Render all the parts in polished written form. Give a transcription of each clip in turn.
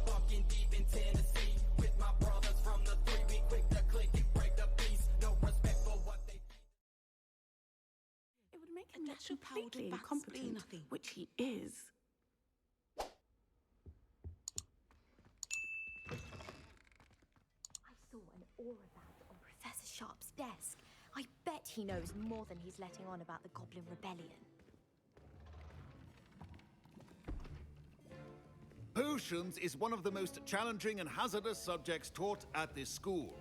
bucking deep in Tennessee. With my brothers from the 3, we quick to click and break the peace. No respect for what they... It would make him look completely incompetent, which he is. I saw an aura band on Professor Sharp's desk. I bet he knows more than he's letting on about the Goblin Rebellion. Potions is one of the most challenging and hazardous subjects taught at this school.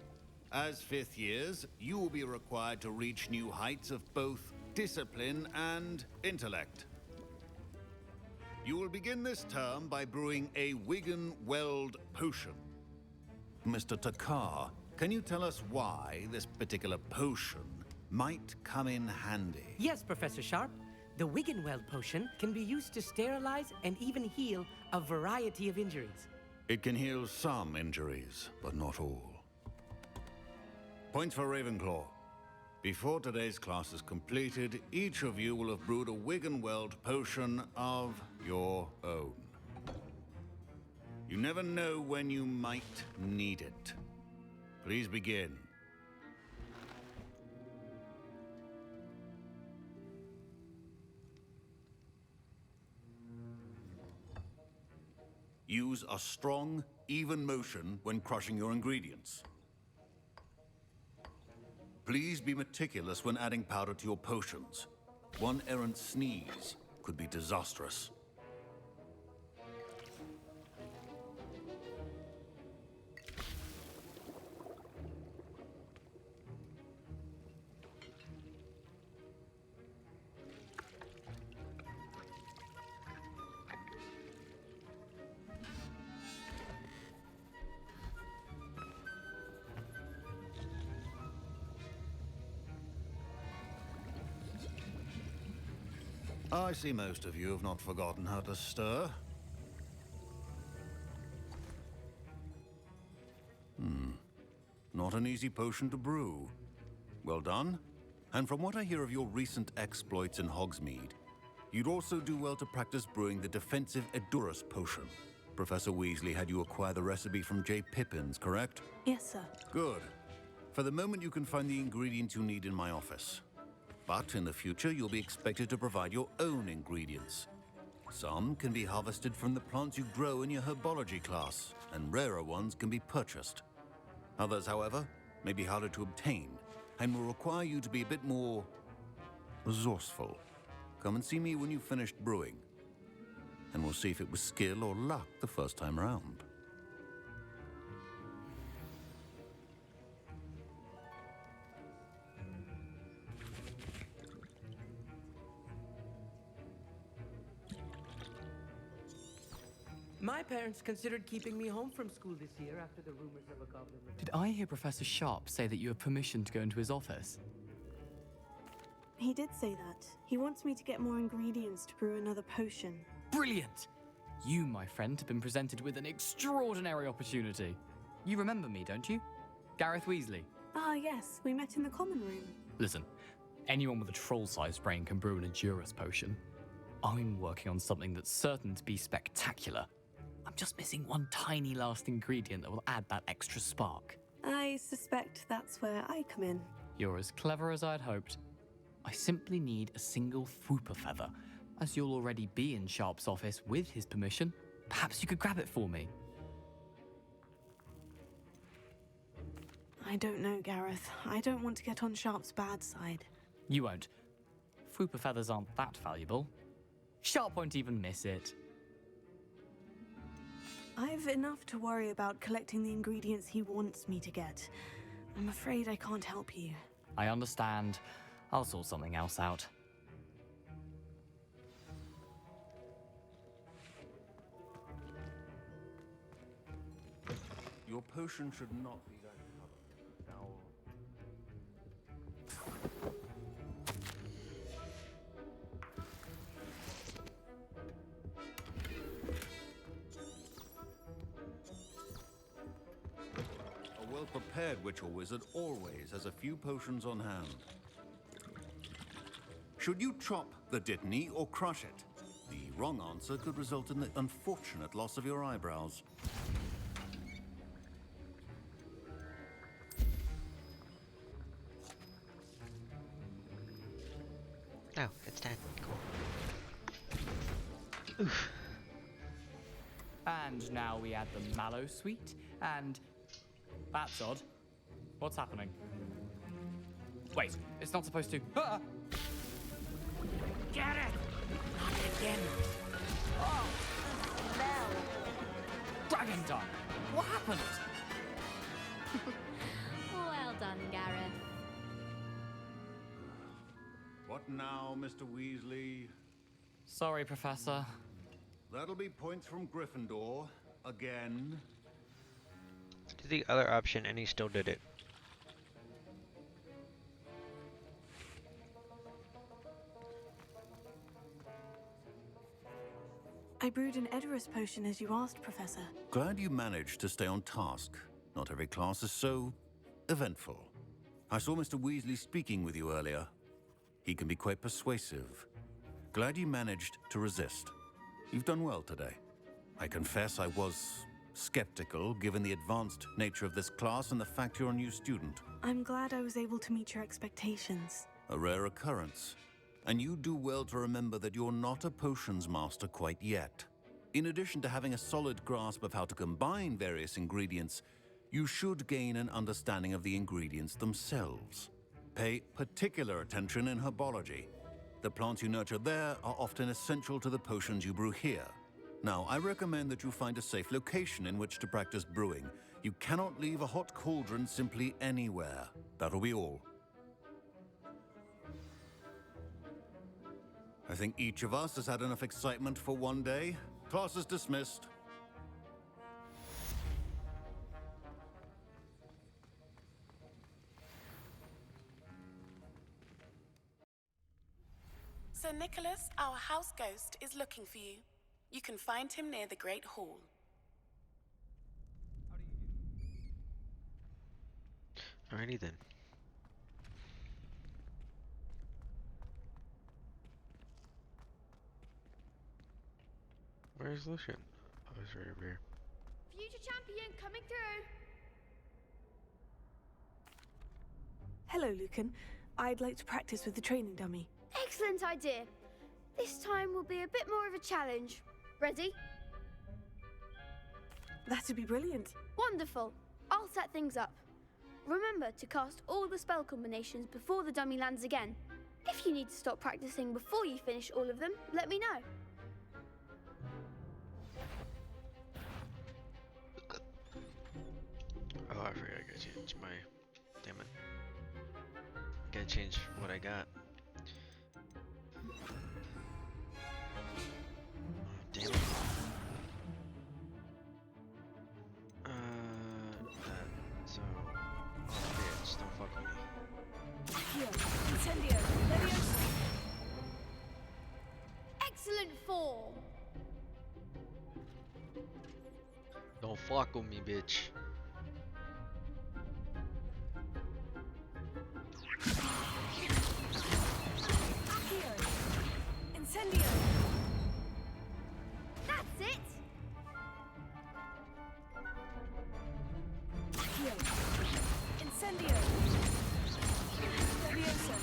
As 5th years, you will be required to reach new heights of both discipline and intellect. You will begin this term by brewing a Wiggenweld potion. Mr. Takar, can you tell us why this particular potion might come in handy? Yes, Professor Sharp. The Wiggenweld potion can be used to sterilize and even heal a variety of injuries. It can heal some injuries, but not all. Points for Ravenclaw. Before today's class is completed, each of you will have brewed a Wiggenweld potion of your own. You never know when you might need it. Please begin. Use a strong, even motion when crushing your ingredients. Please be meticulous when adding powder to your potions. One errant sneeze could be disastrous. I see most of you have not forgotten how to stir. Not an easy potion to brew. Well done. And from what I hear of your recent exploits in Hogsmeade, you'd also do well to practice brewing the defensive Edurus potion. Professor Weasley had you acquire the recipe from J. Pippins, correct? Yes, sir. Good. For the moment, you can find the ingredients you need in my office. But in the future, you'll be expected to provide your own ingredients. Some can be harvested from the plants you grow in your herbology class, and rarer ones can be purchased. Others, however, may be harder to obtain, and will require you to be a bit more resourceful. Come and see me when you've finished brewing, and we'll see if it was skill or luck the first time around. My parents considered keeping me home from school this year after the rumors of a goblin rebellion. Did I hear Professor Sharp say that you have permission to go into his office? He did say that. He wants me to get more ingredients to brew another potion. Brilliant! You, my friend, have been presented with an extraordinary opportunity. You remember me, don't you? Gareth Weasley. Ah, yes. We met in the common room. Listen, anyone with a troll-sized brain can brew an Edurus potion. I'm working on something that's certain to be spectacular. I'm just missing one tiny last ingredient that will add that extra spark. I suspect that's where I come in. You're as clever as I'd hoped. I simply need a single Fwooper feather. As you'll already be in Sharp's office with his permission, perhaps you could grab it for me. I don't know, Gareth. I don't want to get on Sharp's bad side. You won't. Fwooper feathers aren't that valuable. Sharp won't even miss it. I've enough to worry about collecting the ingredients he wants me to get. I'm afraid I can't help you. I understand. I'll sort something else out. Your potion should not be that color. Now... A well-prepared witch or wizard always has a few potions on hand. Should you chop the dittany or crush it? The wrong answer could result in the unfortunate loss of your eyebrows. Oh, it's done. Cool. Oof. And now we add the mallow sweet, and that's odd. What's happening? Wait, it's not supposed to. Ah! Get it! Not again. Oh, no. Dragon tongue. What happened? Well done, Gareth. What now, Mr. Weasley? Sorry, Professor. That'll be points from Gryffindor. Again. Did the other option and he still did it. I brewed an Edorus potion as you asked, Professor. Glad you managed to stay on task. Not every class is so eventful. I saw Mr. Weasley speaking with you earlier. He can be quite persuasive. Glad you managed to resist. You've done well today. I confess I was skeptical, given the advanced nature of this class and the fact you're a new student. I'm glad I was able to meet your expectations. A rare occurrence. And you do well to remember that you're not a potions master quite yet. In addition to having a solid grasp of how to combine various ingredients, you should gain an understanding of the ingredients themselves. Pay particular attention in herbology. The plants you nurture there are often essential to the potions you brew here. Now, I recommend that you find a safe location in which to practice brewing. You cannot leave a hot cauldron simply anywhere. That'll be all. I think each of us has had enough excitement for one day. Class is dismissed. Sir Nicholas, our house ghost, is looking for you. You can find him near the Great Hall. Alrighty then. Where's Lucian? Oh, he's right over here. Future champion coming through. Hello, Lucan. I'd like to practice with the training dummy. Excellent idea. This time will be a bit more of a challenge. Ready? That'd be brilliant. Wonderful. I'll set things up. Remember to cast all the spell combinations before the dummy lands again. If you need to stop practicing before you finish all of them, let me know. Oh, I forgot I gotta change my... Damn it. Gotta change what I got. Damn it. So... Oh, bitch, don't fuck with me. Here, Incendio, Leviosa. Excellent form. Don't fuck with me, bitch. Accio, Incendio. That's it. Accio, Incendio. Leviosa.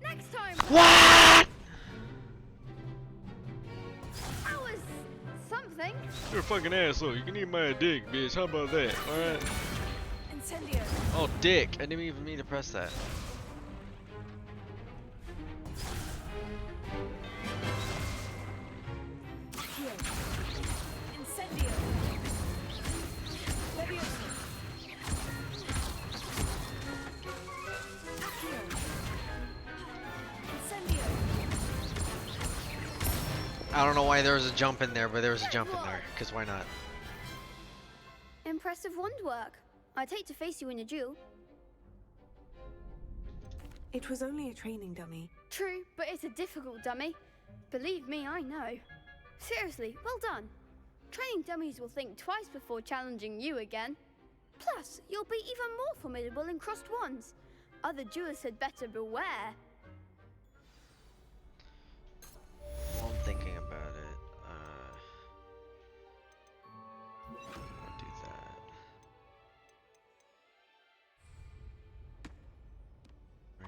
Next time. What? That was something. You're a fucking asshole. You can eat my dick, bitch. How about that? Alright. Incendio. Oh, dick. I didn't even mean to press that. Accio, Incendio. Leviosa. Accio, Incendio. I don't know why there was a jump in there, but there was a jump in there. Because why not? Impressive wand work. I'd hate to face you in a duel. It was only a training dummy. True, but it's a difficult dummy. Believe me, I know. Seriously, well done. Training dummies will think twice before challenging you again. Plus, you'll be even more formidable in crossed wands. Other jewelers had better beware. Well, I'm thinking about it. I'll do that.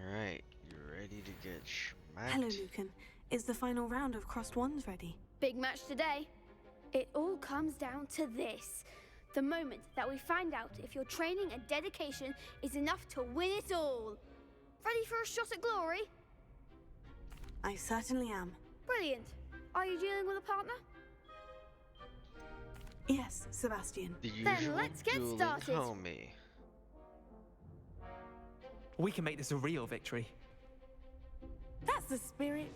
Alright, you ready to get smacked? Hello, Lucan. Is the final round of crossed wands ready? Big match today. It all comes down to this. The moment that we find out if your training and dedication is enough to win it all. Ready for a shot at glory? I certainly am. Brilliant. Are you dealing with a partner? Yes, Sebastian. The Then usual let's get dueling started. homie. We can make this a real victory. That's the spirit.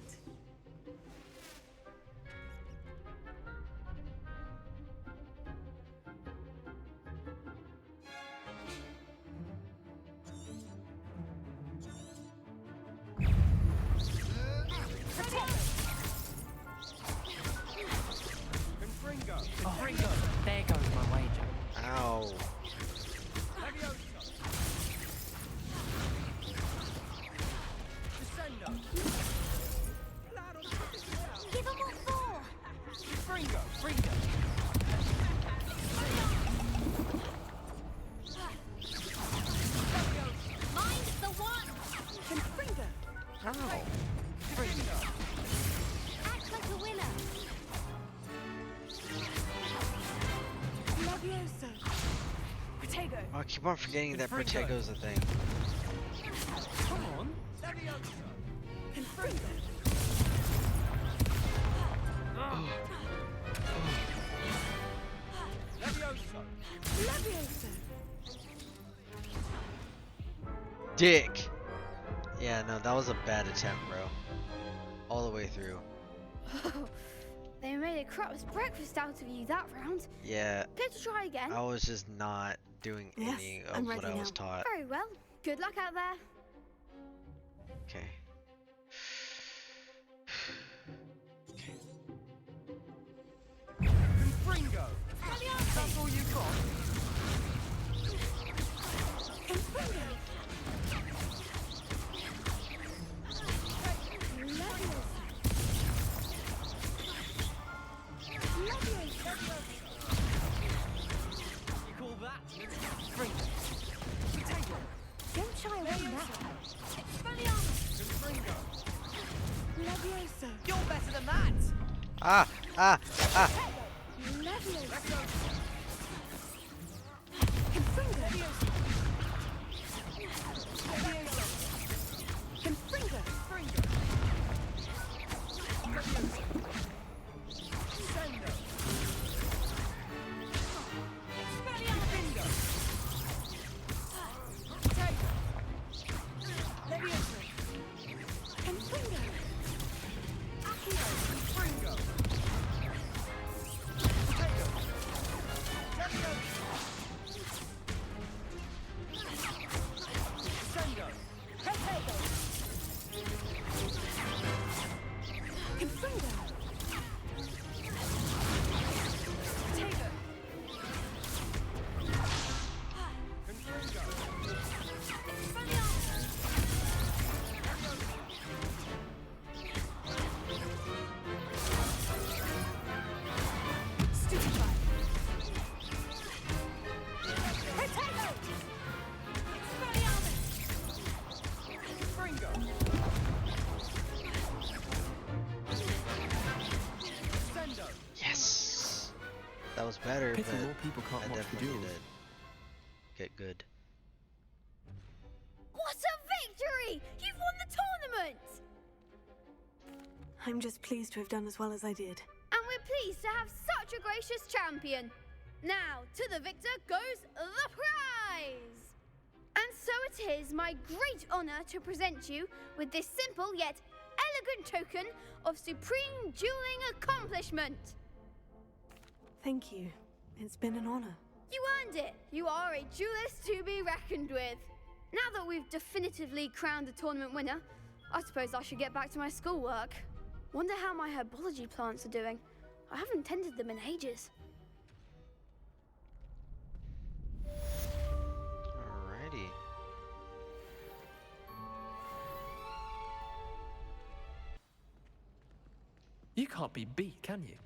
Ringo, there goes my wager. Ow. Give him what for! Ringo, Ringo. Mind the one! Ow. Act like a winner! Levioso. Protego. Oh, I keep on forgetting that Protego's a thing. Come on. Confringo. Levioso. Dick! Yeah, no, that was a bad attempt, bro. All the way through. They made a crap's breakfast out of you that round. Yeah, Care to try again? I was just not doing Yes, any I'm of what ready I was now. taught. Very well. Good luck out there. Okay. Ringo. That's all you got? You call that? Ringo. Potato. Don't shy away now. Ringo. Levioso. You're better than that. Ah! Ah! Ah! Levioso. Yes! That was better, Pity but more people can't I watch the definitely duels. did get good. What a victory! You've won the tournament! I'm just pleased to have done as well as I did. And we're pleased to have such a gracious champion. Now, to the victor goes the prize! And so it is my great honor to present you with this simple yet elegant token of supreme dueling accomplishment. Thank you. It's been an honor. You earned it. You are a duelist to be reckoned with. Now that we've definitively crowned the tournament winner, I suppose I should get back to my schoolwork. Wonder how my herbology plants are doing. I haven't tended them in ages. Alrighty. You can't be beat, can you?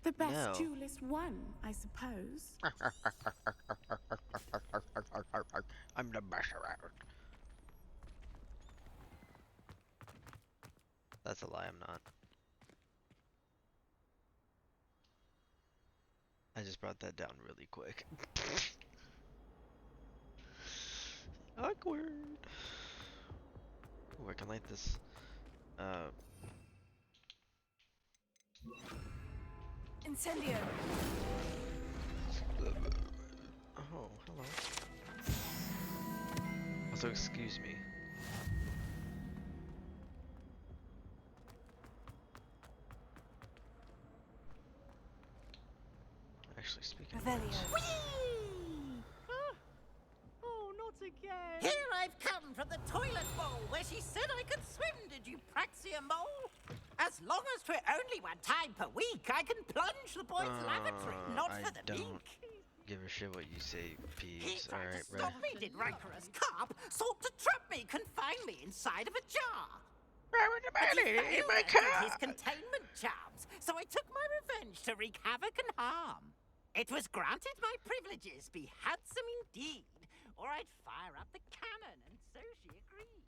The best No. duelist won, I suppose. I'm the best around. That's a lie, I'm not. I just brought that down really quick. Awkward. Ooh, I can light this. Incendio. Oh, hello. Also, excuse me. Actually, speaking of Revelio. this, Oh, not again. Here I've come from the toilet bowl where she said I could swim, did you praxia mole? As long as 'twere only one time per week, I can plunge the boys' lavatory, not I for the don't meek. give a shit what you say, He peeves. tried Alright, to bro. stop me, did rancorous carp, sought to trap me, confine me inside of a jar. But he failed at his containment charms, so I took my revenge to wreak havoc and harm. It was granted my privileges be handsome indeed, or I'd fire up the cannon, and so she agreed.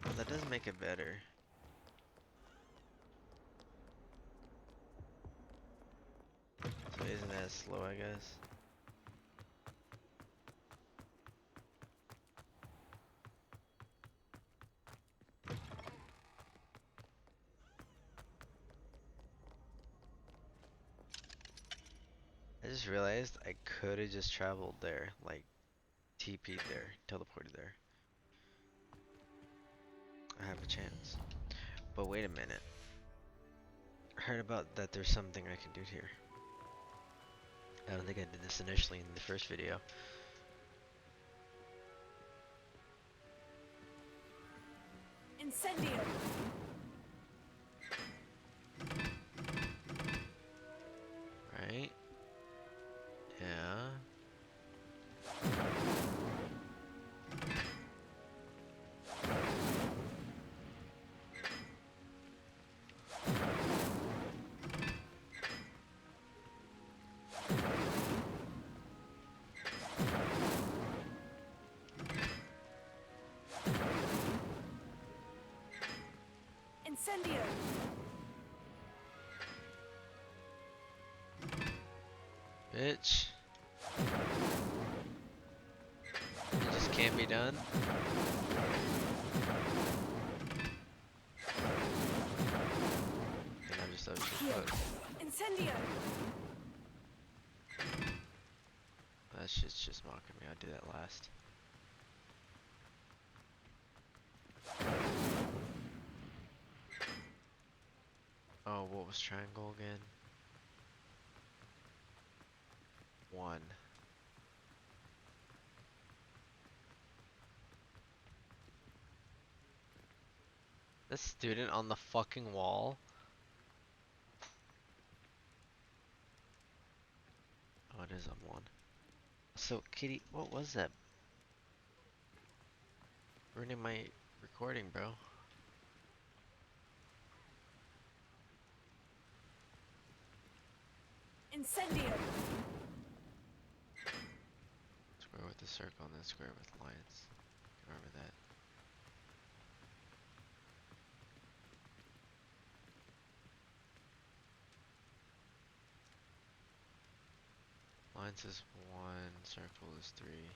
Well, that does make it better. So isn't that slow, I guess? I just realized I could have just traveled there, like TP'd there, teleported there. I have a chance. But wait a minute. I heard about that there's something I can do here. I don't think I did this initially in the first video. Incendio. Right? Yeah. Incendio. Bitch. It just can't be done. I think I'm just Incendio. That shit's just mocking me. I'll do that last. Oh, what was triangle again? 1. The student on the fucking wall? Oh, it is on 1. So, Kitty, what was that? Ruining my recording, bro. Incendio. Square with the circle and then square with lines. Remember that. Lines is 1, circle is 3.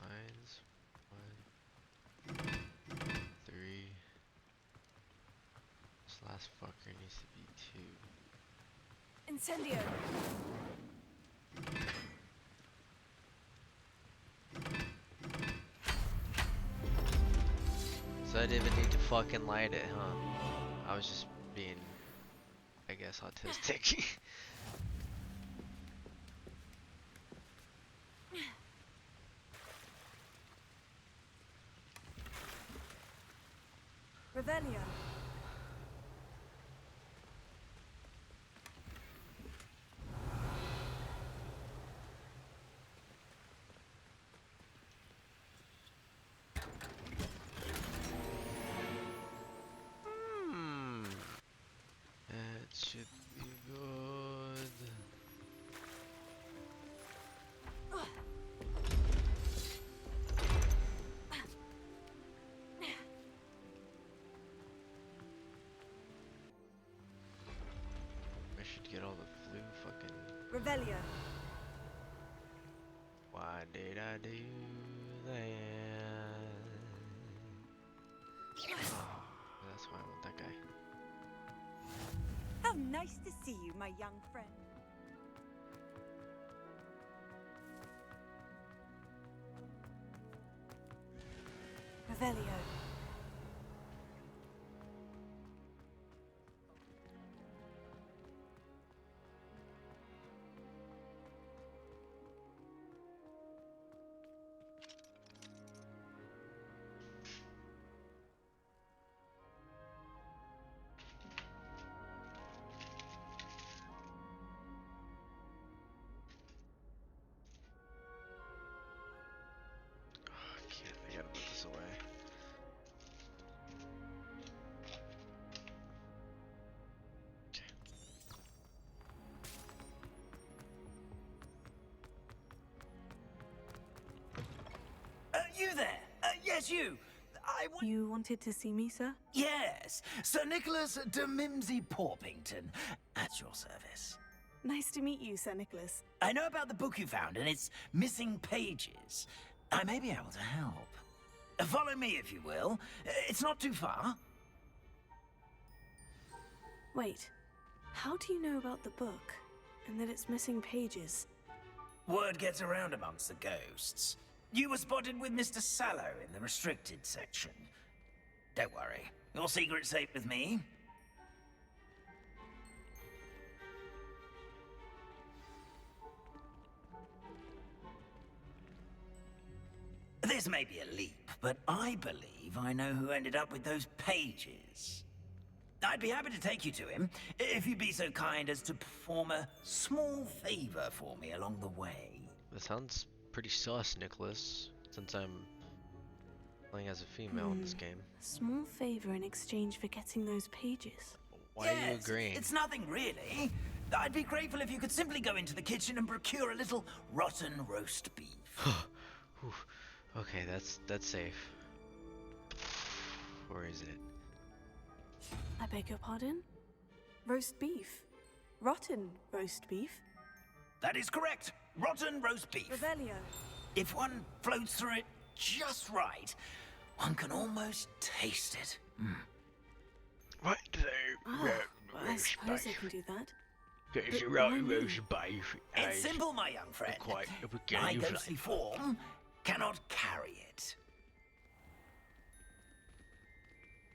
Lines 1, 3. This last fucker needs to be 2. Incendio. So I didn't even need to fucking light it, huh? I was just being, I guess, autistic. Revelio. Revelio. Why did I do that? Oh, that's why I want that guy. How nice to see you, my young friend. Revelio. I gotta put this away. You there? Yes, you. You wanted to see me, sir? Yes, Sir Nicholas de Mimsy Porpington, at your service. Nice to meet you, Sir Nicholas. I know about the book you found and its missing pages. I may be able to help. Follow me, if you will. It's not too far. Wait, how do you know about the book and that it's missing pages? Word gets around amongst the ghosts. You were spotted with Mr. Sallow in the restricted section. Don't worry, your secret's safe with me. This may be a leap, but I believe I know who ended up with those pages. I'd be happy to take you to him, if you'd be so kind as to perform a small favor for me along the way. That sounds pretty sus, Nicholas, since I'm playing as a female in this game. Small favor in exchange for getting those pages. Why are you agreeing? It's nothing really. I'd be grateful if you could simply go into the kitchen and procure a little rotten roast beef. Okay, that's safe. Or is it? I beg your pardon? Roast beef? Rotten roast beef? That is correct. Rotten roast beef. Revelio. If one floats through it just right, one can almost taste it. What the I suppose I can do that. It's a rotten roast beef. It's simple, my young friend. My ghostly form cannot carry it.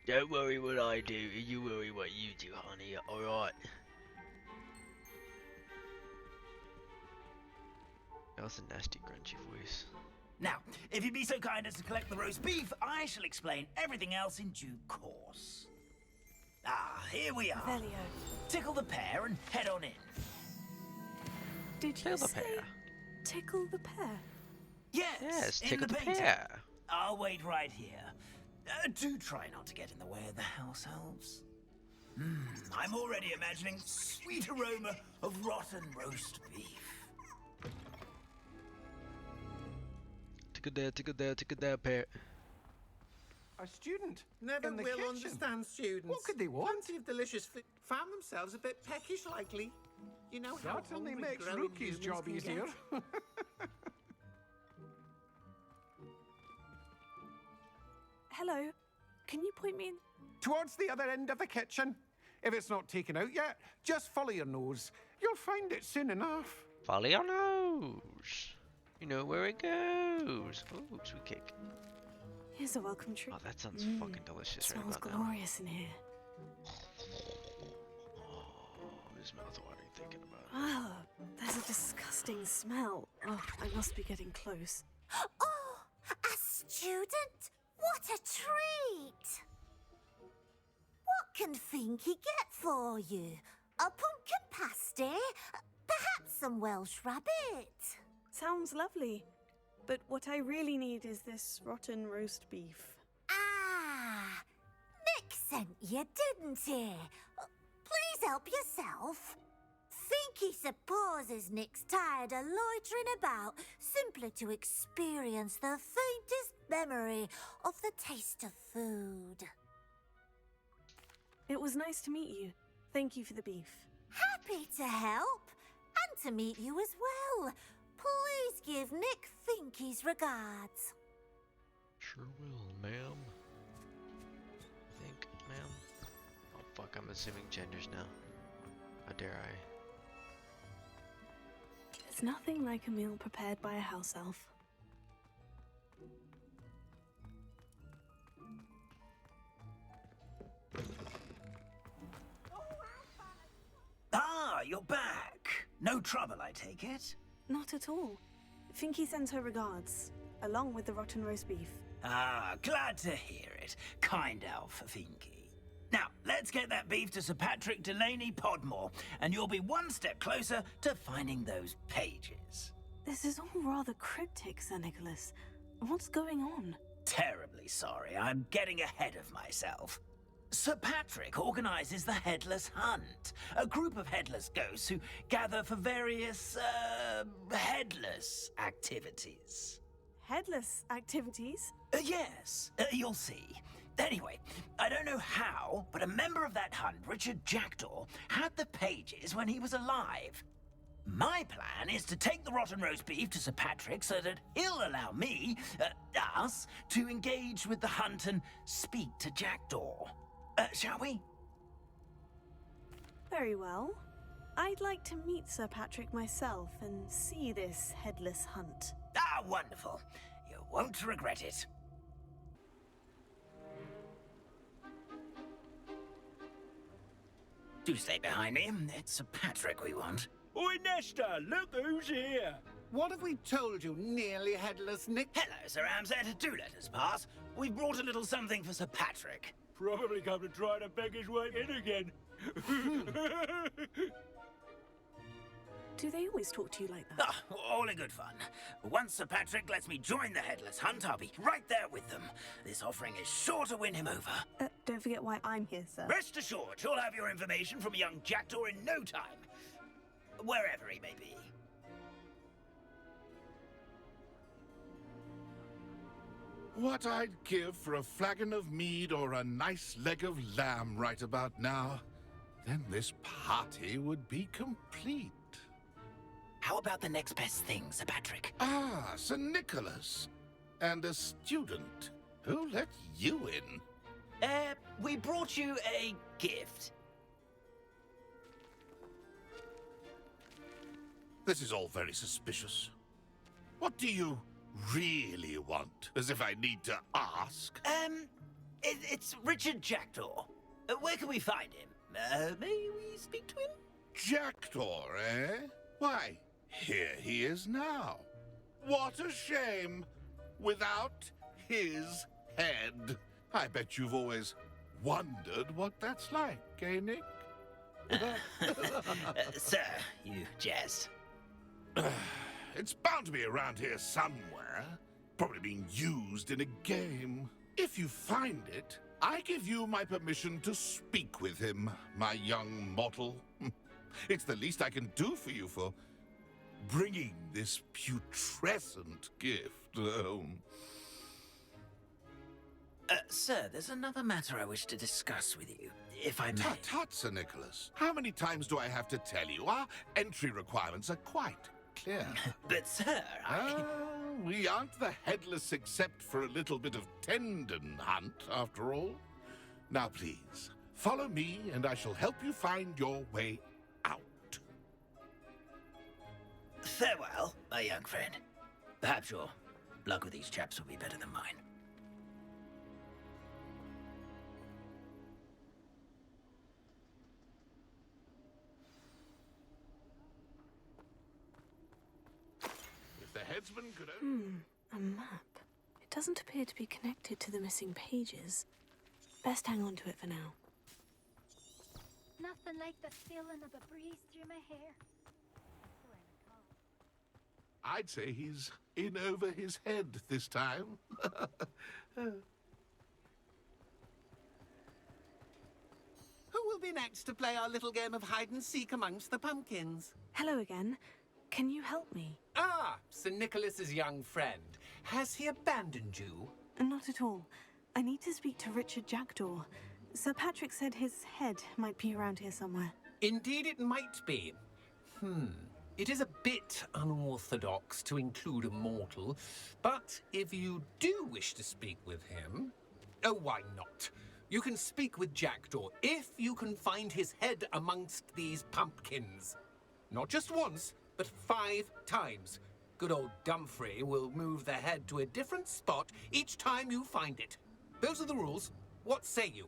Don't worry what I do, you worry what you do, honey, alright? That was a nasty, grungy voice. Now, if you'd be so kind as to collect the roast beef, I shall explain everything else in due course. Ah, here we are. Revelio. Tickle the pear and head on in. Did you say tickle the pear? Yes, tickle the painting. pear. I'll wait right here. Do try not to get in the way of the house elves. I'm already imagining sweet aroma of rotten roast beef. Tickle there, pear. A student? Never in the will kitchen. understand students. What could they want? Plenty of delicious food. Found themselves a bit peckish lately. You know how Certainly hungry makes grown Rookie's humans job can easier. get. Hello. Can you point me in? Towards the other end of the kitchen. If it's not taken out yet, just follow your nose. You'll find it soon enough. Follow your nose. You know where it goes. Oh, sweet cake. Here's a welcome treat. Oh, that sounds fucking delicious right Smells about now. glorious in here. Oh, this mouth watering thinking about it. Ah, there's a disgusting smell. Oh, I must be getting close. Oh, a student? What a treat! What can Finky get for you? A pumpkin pasty? Perhaps some Welsh rabbit? Sounds lovely. But what I really need is this rotten roast beef. Ah, Nick sent you, didn't he? Please help yourself. Finky supposes Nick's tired of loitering about simply to experience the faintest memory of the taste of food. It was nice to meet you. Thank you for the beef. Happy to help. and to meet you as well. Please give Nick Finky's regards. Sure will, ma'am. Think, ma'am. Oh fuck, I'm assuming genders now. How dare I? There's nothing like a meal prepared by a house elf. Ah, you're back. No trouble, I take it? Not at all. Finky sends her regards, along with the rotten roast beef. Ah, glad to hear it. Kind elf, Finky. Now, let's get that beef to Sir Patrick Delaney Podmore, and you'll be one step closer to finding those pages. This is all rather cryptic, Sir Nicholas. What's going on? Terribly sorry, I'm getting ahead of myself. Sir Patrick organizes the Headless Hunt, a group of headless ghosts who gather for various, headless activities. Headless activities? Yes, you'll see. Anyway, I don't know how, but a member of that hunt, Richard Jackdaw, had the pages when he was alive. My plan is to take the rotten roast beef to Sir Patrick so that he'll allow me, us, to engage with the hunt and speak to Jackdaw. Shall we? Very well. I'd like to meet Sir Patrick myself and see this headless hunt. Ah, wonderful. You won't regret it. Do stay behind me. It's Sir Patrick we want. Oi, Nesta, look who's here. What have we told you, nearly headless Nick? Hello, Sir Ramsett. Do let us pass. We've brought a little something for Sir Patrick. Probably come to try to beg his way in again. Do they always talk to you like that? Ah, all in good fun. Once Sir Patrick lets me join the Headless Hunt, I'll be right there with them. This offering is sure to win him over. Don't forget why I'm here, sir. Rest assured, you'll have your information from a young Jackdaw in no time. Wherever he may be. What I'd give for a flagon of mead or a nice leg of lamb right about now. Then this party would be complete. How about the next best thing, Sir Patrick? Ah, Sir Nicholas. And a student. Who let you in? We brought you a gift. This is all very suspicious. What do you really want? As if I need to ask. It's Richard Jackdaw. Where can we find him? May we speak to him? Jackdaw, eh? Why, here he is now. What a shame. Without his head. I bet you've always wondered what that's like, eh, Nick? Sir, you jest. It's bound to be around here somewhere. Probably being used in a game. If you find it, I give you my permission to speak with him, my young mortal. It's the least I can do for you for bringing this putrescent gift home. Sir, there's another matter I wish to discuss with you, if I may. Tut, Sir Nicholas. How many times do I have to tell you? Our entry requirements are quite clear. But, sir, we aren't the headless except for a little bit of tendon hunt, after all. Now, please, follow me, and I shall help you find your way out. Farewell, my young friend. Perhaps your luck with these chaps will be better than mine. If the headsman could A map. It doesn't appear to be connected to the missing pages. Best hang on to it for now. Nothing like the feeling of a breeze through my hair. I'd say he's in over his head this time. Who will be next to play our little game of hide-and-seek amongst the pumpkins? Hello again. Can you help me? Ah, Sir Nicholas's young friend. Has he abandoned you? Not at all. I need to speak to Richard Jackdaw. Sir Patrick said his head might be around here somewhere. Indeed it might be. It is a bit unorthodox to include a mortal, but if you do wish to speak with him, oh, why not? You can speak with Jackdaw if you can find his head amongst these pumpkins. Not just once, but 5 times. Good old Dumfrey will move the head to a different spot each time you find it. Those are the rules. What say you?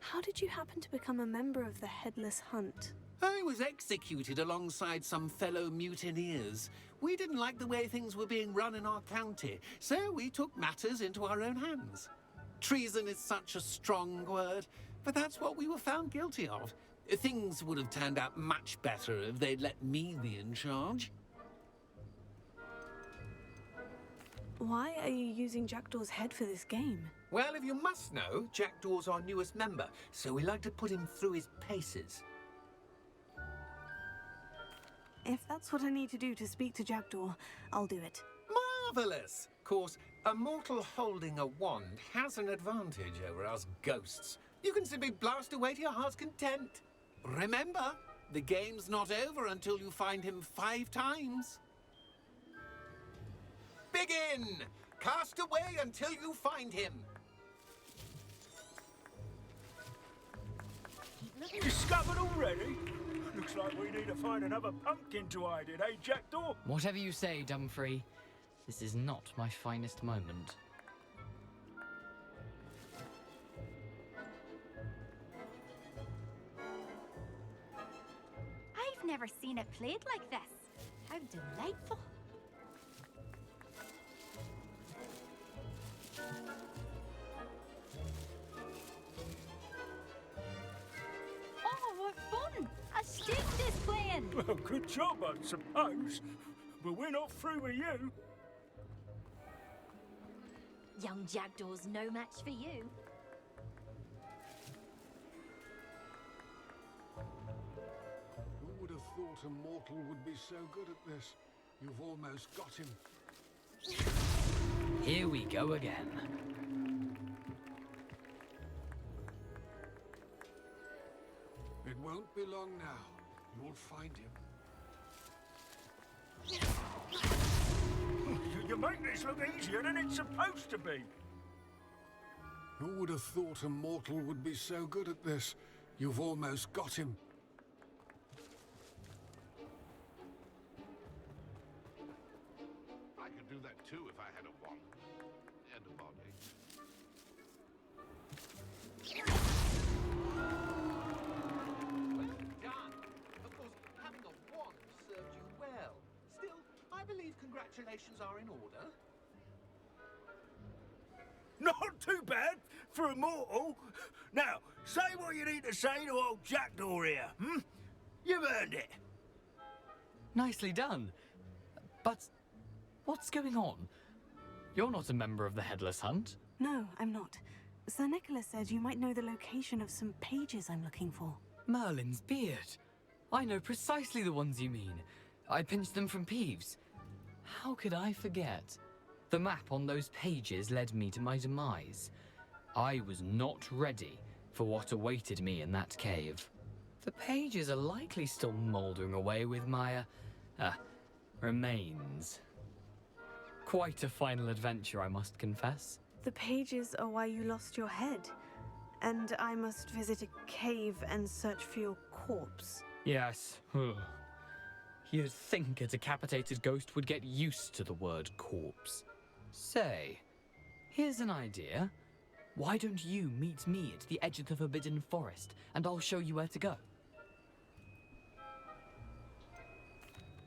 How did you happen to become a member of the Headless Hunt? I was executed alongside some fellow mutineers. We didn't like the way things were being run in our county, so we took matters into our own hands. Treason is such a strong word, but that's what we were found guilty of. Things would have turned out much better if they'd let me be in charge. Why are you using Jackdaw's head for this game? Well, if you must know, Jackdaw's our newest member, so we like to put him through his paces. If that's what I need to do to speak to Jackdaw, I'll do it. Marvellous! Of course, a mortal holding a wand has an advantage over us ghosts. You can simply blast away to your heart's content. Remember, the game's not over until you find him 5 times. Begin! Cast away until you find him. Discovered already? Looks like we need to find another pumpkin to hide in, eh, Jackdaw? Whatever you say, Dumfrey. This is not my finest moment. I've never seen it played like this. How delightful. Oh, what fun! A student is playing! Well, good job, I suppose. But we're not through with you. Young Jackdaw's no match for you. Who would have thought a mortal would be so good at this? You've almost got him. Here we go again. It won't be long now. You'll find him. You make this look easier than it's supposed to be. Who would have thought a mortal would be so good at this? You've almost got him. I could do that too if I had a wand and a body. Well done. Of course, having a wand served you well. Still, I believe congratulations are in order. Not too bad for a mortal. Now, say what you need to say to old Jackdaw here, hmm? You've earned it. Nicely done. But what's going on? You're not a member of the Headless Hunt. No, I'm not. Sir Nicholas said you might know the location of some pages I'm looking for. Merlin's beard. I know precisely the ones you mean. I pinched them from Peeves. How could I forget? The map on those pages led me to my demise. I was not ready for what awaited me in that cave. The pages are likely still mouldering away with my, remains. Quite a final adventure, I must confess. The pages are why you lost your head. And I must visit a cave and search for your corpse. Yes. You'd think a decapitated ghost would get used to the word corpse. Say, here's an idea. Why don't you meet me at the edge of the Forbidden Forest, and I'll show you where to go?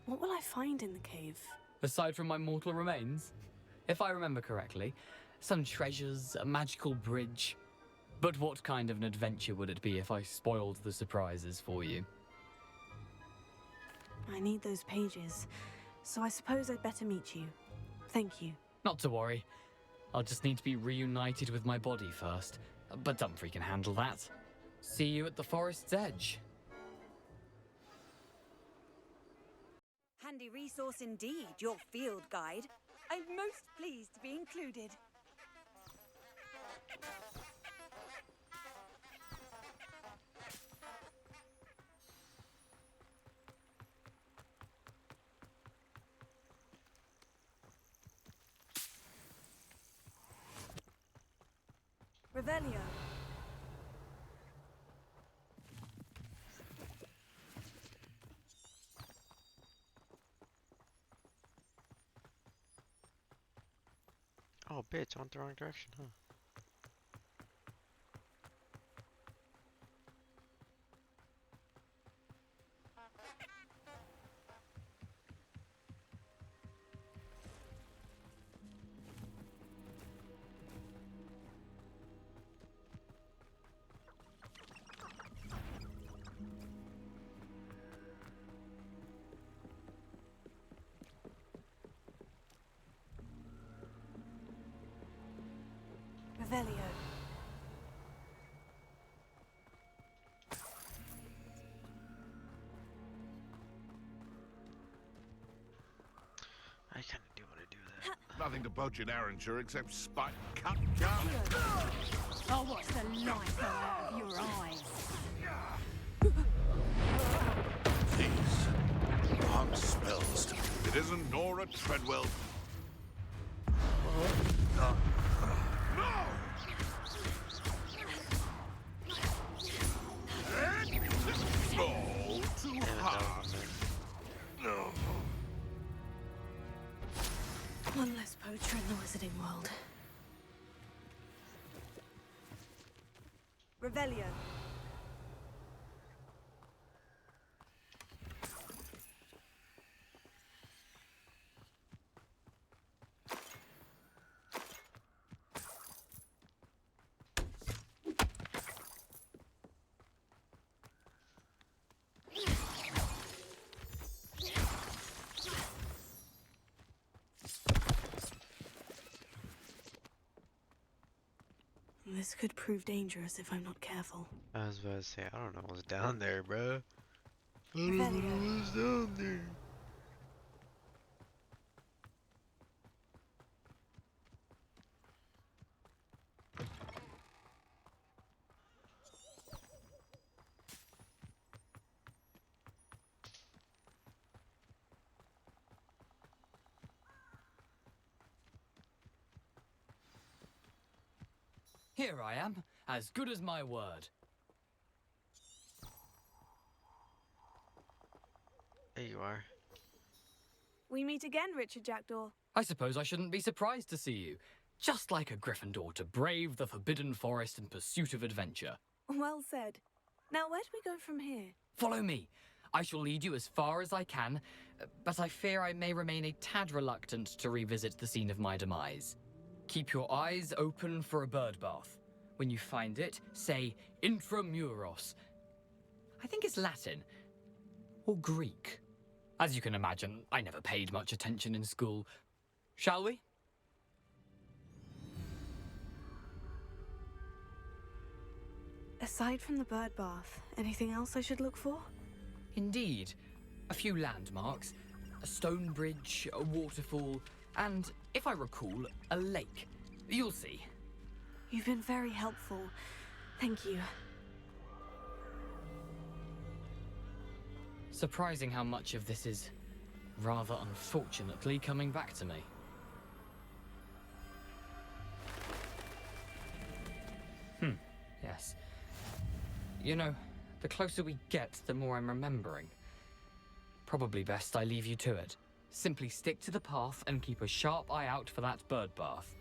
What will I find in the cave? Aside from my mortal remains? If I remember correctly, some treasures, a magical bridge. But what kind of an adventure would it be if I spoiled the surprises for you? I need those pages, so I suppose I'd better meet you. Thank you. Not to worry. I'll just need to be reunited with my body first. But Dumfrey can handle that. See you at the forest's edge. Handy resource indeed, your field guide. I'm most pleased to be included. Revelio. Oh, bitch, I went the wrong direction, huh? Revelio. I kind of do want to do that. Nothing to budge in Arranger except spike cut. I'll watch the light go out of your eyes. These aren't spells. It isn't Nora Treadwell. No! Oh, too hard. No. One less poacher in the wizarding world. Revelio. This could prove dangerous if I'm not careful. I was about to say, I don't know what's down there, bro. I don't know what's down there. Here I am, as good as my word. There you are. We meet again, Richard Jackdaw. I suppose I shouldn't be surprised to see you. Just like a Gryffindor to brave the Forbidden Forest in pursuit of adventure. Well said. Now, where do we go from here? Follow me. I shall lead you as far as I can, but I fear I may remain a tad reluctant to revisit the scene of my demise. Keep your eyes open for a bird bath. When you find it, say intramuros. I think it's Latin. Or Greek. As you can imagine, I never paid much attention in school. Shall we? Aside from the bird bath, anything else I should look for? Indeed. A few landmarks, a stone bridge, a waterfall, and, if I recall, a lake. You'll see. You've been very helpful. Thank you. Surprising how much of this is, rather unfortunately, coming back to me. Yes. You know, the closer we get, the more I'm remembering. Probably best I leave you to it. Simply stick to the path and keep a sharp eye out for that bird bath.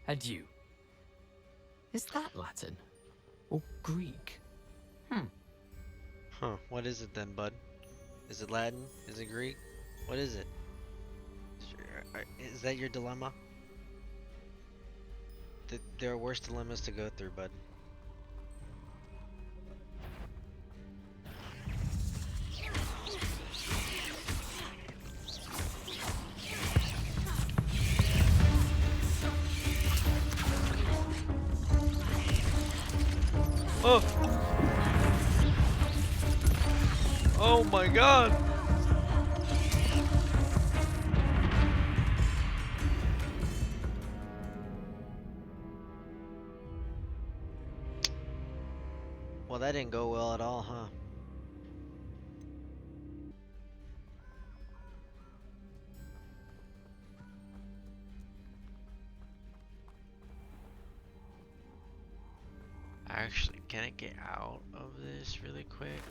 Adieu. Is that Latin? Or Greek? Huh, what is it then, bud? Is it Latin? Is it Greek? What is it? Is that your dilemma? There are worse dilemmas to go through, bud. Oh! Oh my god! Well, that didn't go well at all, huh? Actually, can I get out of this really quick?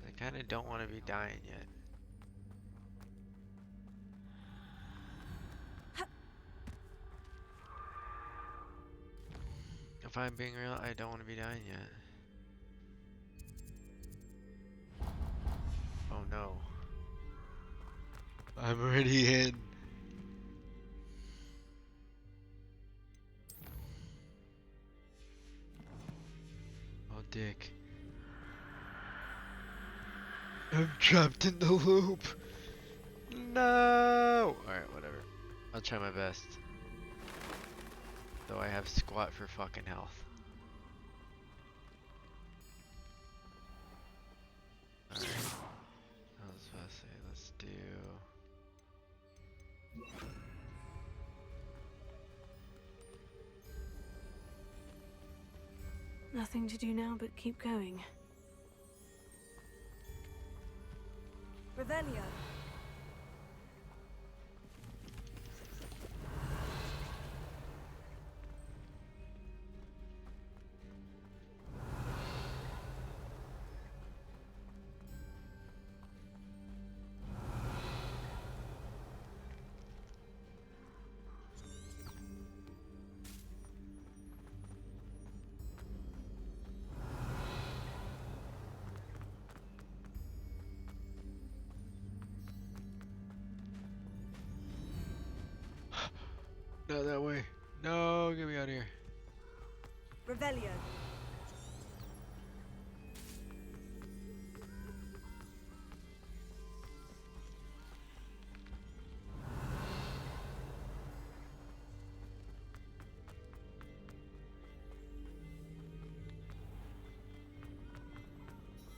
I kind of don't want to be dying yet. If I'm being real, I don't want to be dying yet. Oh no. I'm already in. Oh, dick. I'm trapped in the loop. No! Alright, whatever. I'll try my best. Though I have squat for fucking health. Alright. I was about to say, let's do... Nothing to do now but keep going. Revelio. Not that way. No, get me out of here. Revelio.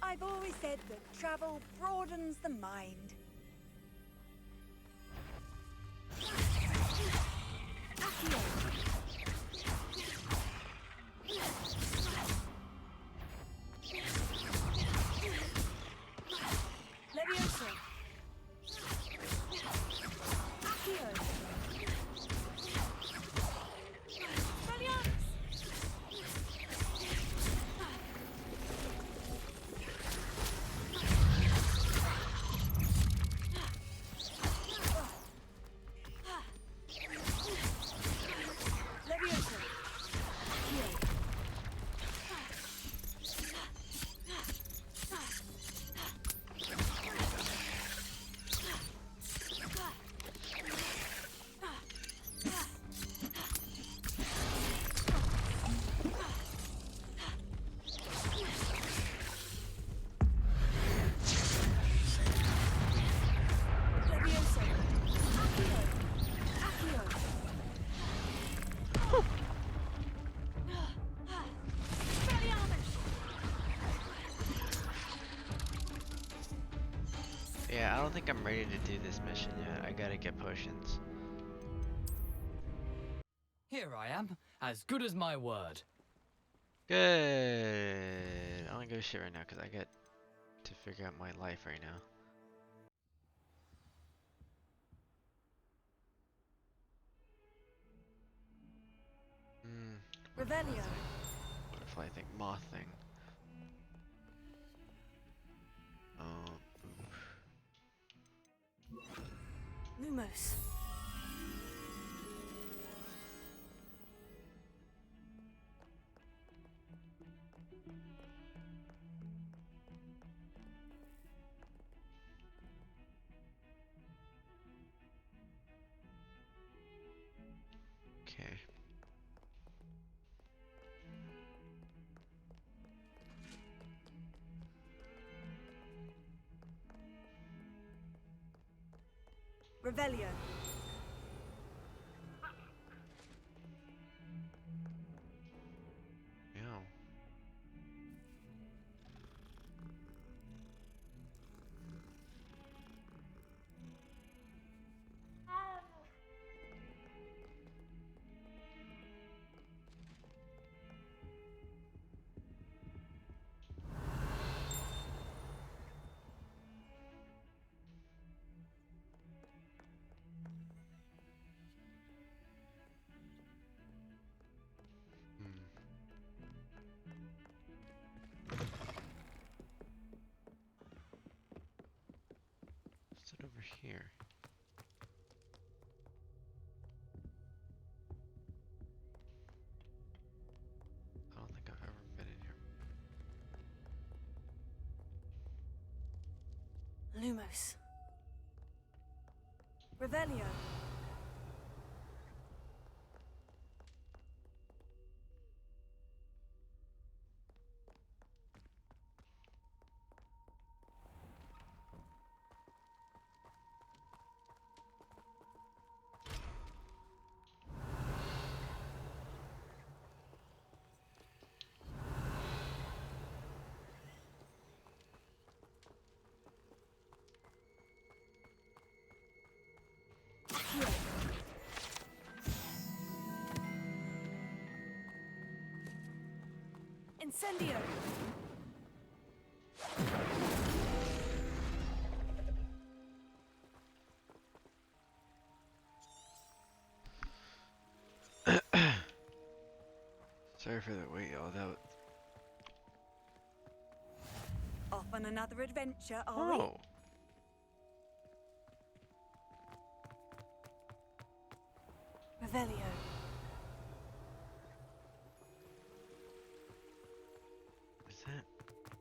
I've always said that travel broadens the mind. Yeah, I don't think I'm ready to do this mission yet. I gotta get potions. Here I am, as good as my word. Good. I don't give a shit right now because I got to figure out my life right now. Revelio. Butterfly thing, moth thing. Lumos. Okay. Revelio. Yeah. here? I don't think I've ever been in here. Lumos. Revelio. Incendio! Sorry for the wait, y'all. That Off on another adventure, are we? oh. Revelio.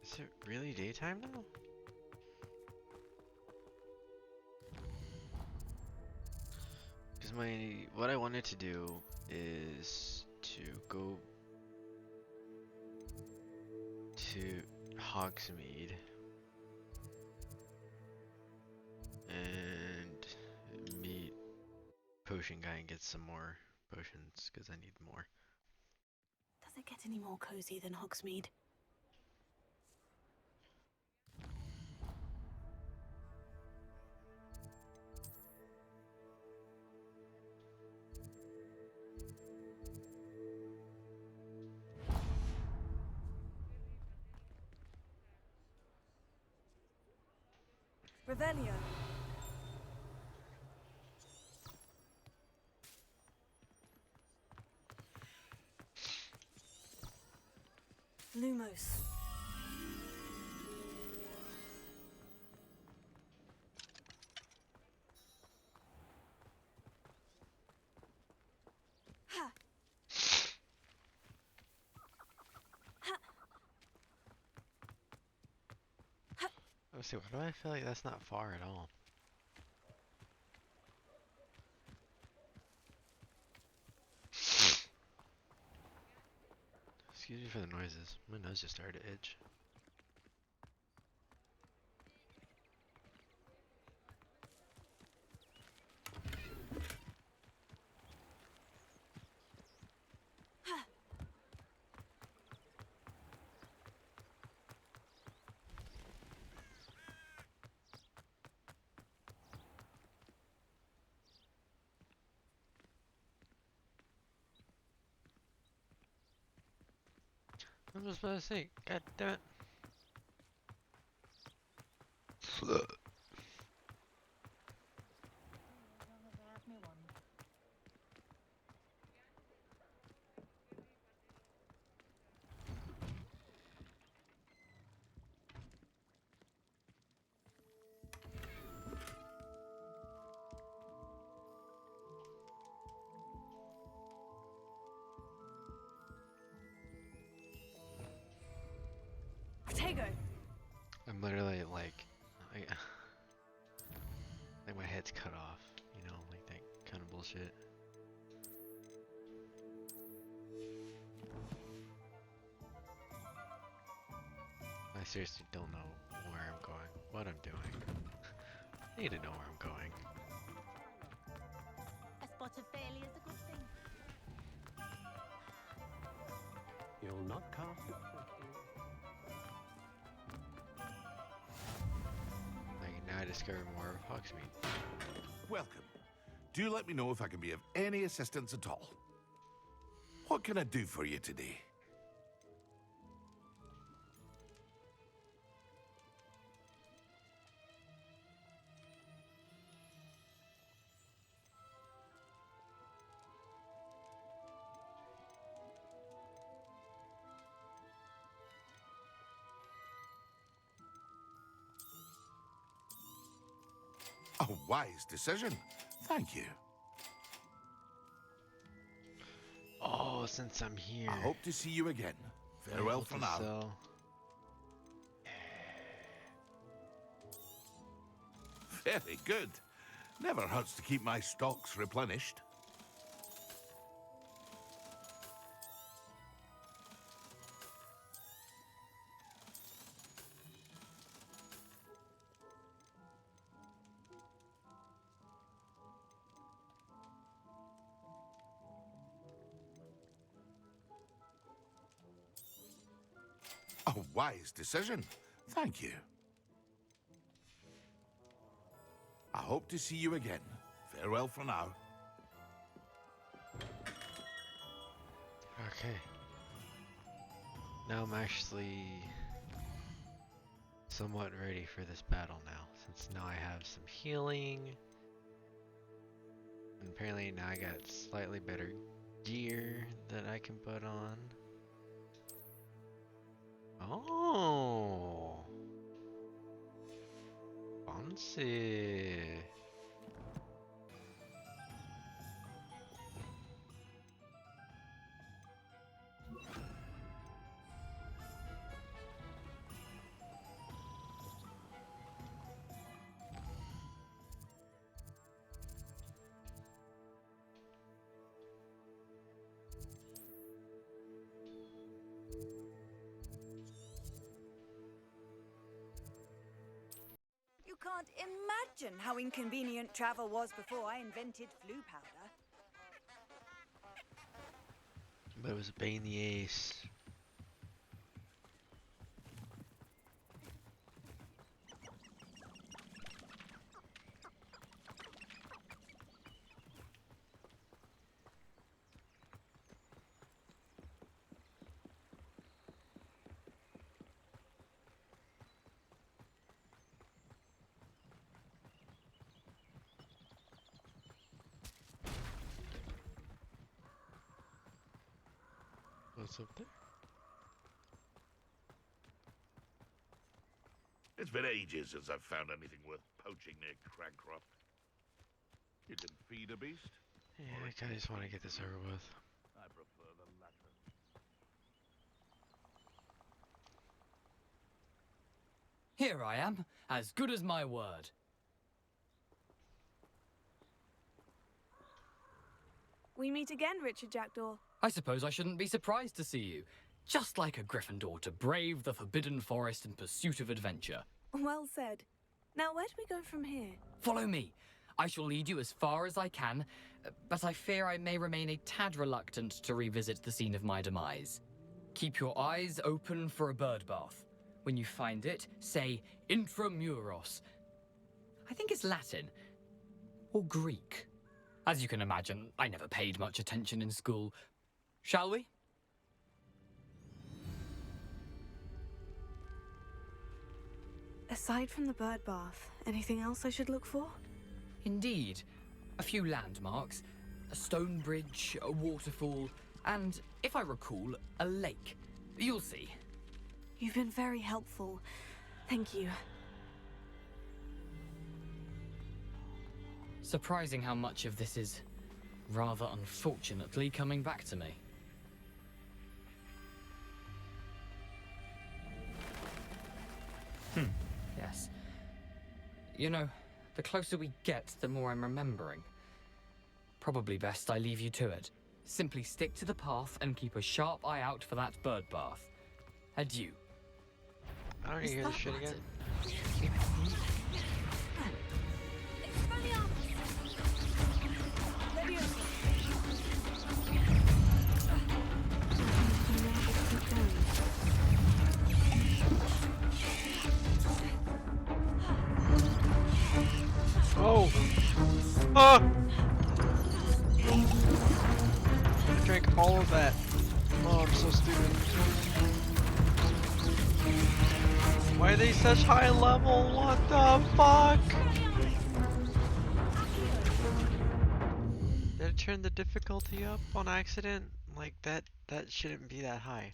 Is it really daytime now? Because what I wanted to do is to go to Hogsmeade and meet Potion Guy and get some more potions because I need more. Does it get any more cozy than Hogsmeade? Revelio. Lumos. Ha. Let's see, why do I feel like that's not far at all? Excuse me for the noises. My nose just started to itch. I'm just about to say, god damn it. Protego. I'm literally like my head's cut off, you know, like that kind of bullshit. I seriously don't know where I'm going, what I'm doing. I need to know where I'm going. A spot of failure is a good thing. You'll not cast it. Now I discover more of Hogsmeade. Welcome. Do let me know if I can be of any assistance at all. What can I do for you today? Oh, wise decision. Thank you. Oh, since I'm here. I hope to see you again. Farewell for now. Sell. Very good. Never hurts to keep my stocks replenished. A wise decision. Thank you. I hope to see you again. Farewell for now. Okay. Now I'm actually somewhat ready for this battle now, since now I have some healing. And apparently now I got slightly better gear that I can put on. Oh, fancy. You can't imagine how inconvenient travel was before I invented flu powder. But it was a pain in the ass. What's up there? It's been ages since I've found anything worth poaching near Crancroft. You can feed a beast? Yeah, I kinda just want to get this over with. I prefer the latter. Here I am, as good as my word. We meet again, Richard Jackdaw. I suppose I shouldn't be surprised to see you. Just like a Gryffindor to brave the Forbidden Forest in pursuit of adventure. Well said. Now, where do we go from here? Follow me. I shall lead you as far as I can, but I fear I may remain a tad reluctant to revisit the scene of my demise. Keep your eyes open for a bird bath. When you find it, say intramuros. I think it's Latin. Or Greek. As you can imagine, I never paid much attention in school. Shall we? Aside from the bird bath, anything else I should look for? Indeed. A few landmarks, a stone bridge, a waterfall, and, if I recall, a lake. You'll see. You've been very helpful. Thank you. Surprising how much of this is, rather unfortunately, coming back to me. Yes. You know, the closer we get, the more I'm remembering. Probably best I leave you to it. Simply stick to the path and keep a sharp eye out for that bird bath. Adieu. I don't hear this shit again. Oh! Ah! I drank all of that. Oh, I'm so stupid. Why are they such high level? What the fuck? Did I turn the difficulty up on accident? Like that shouldn't be that high.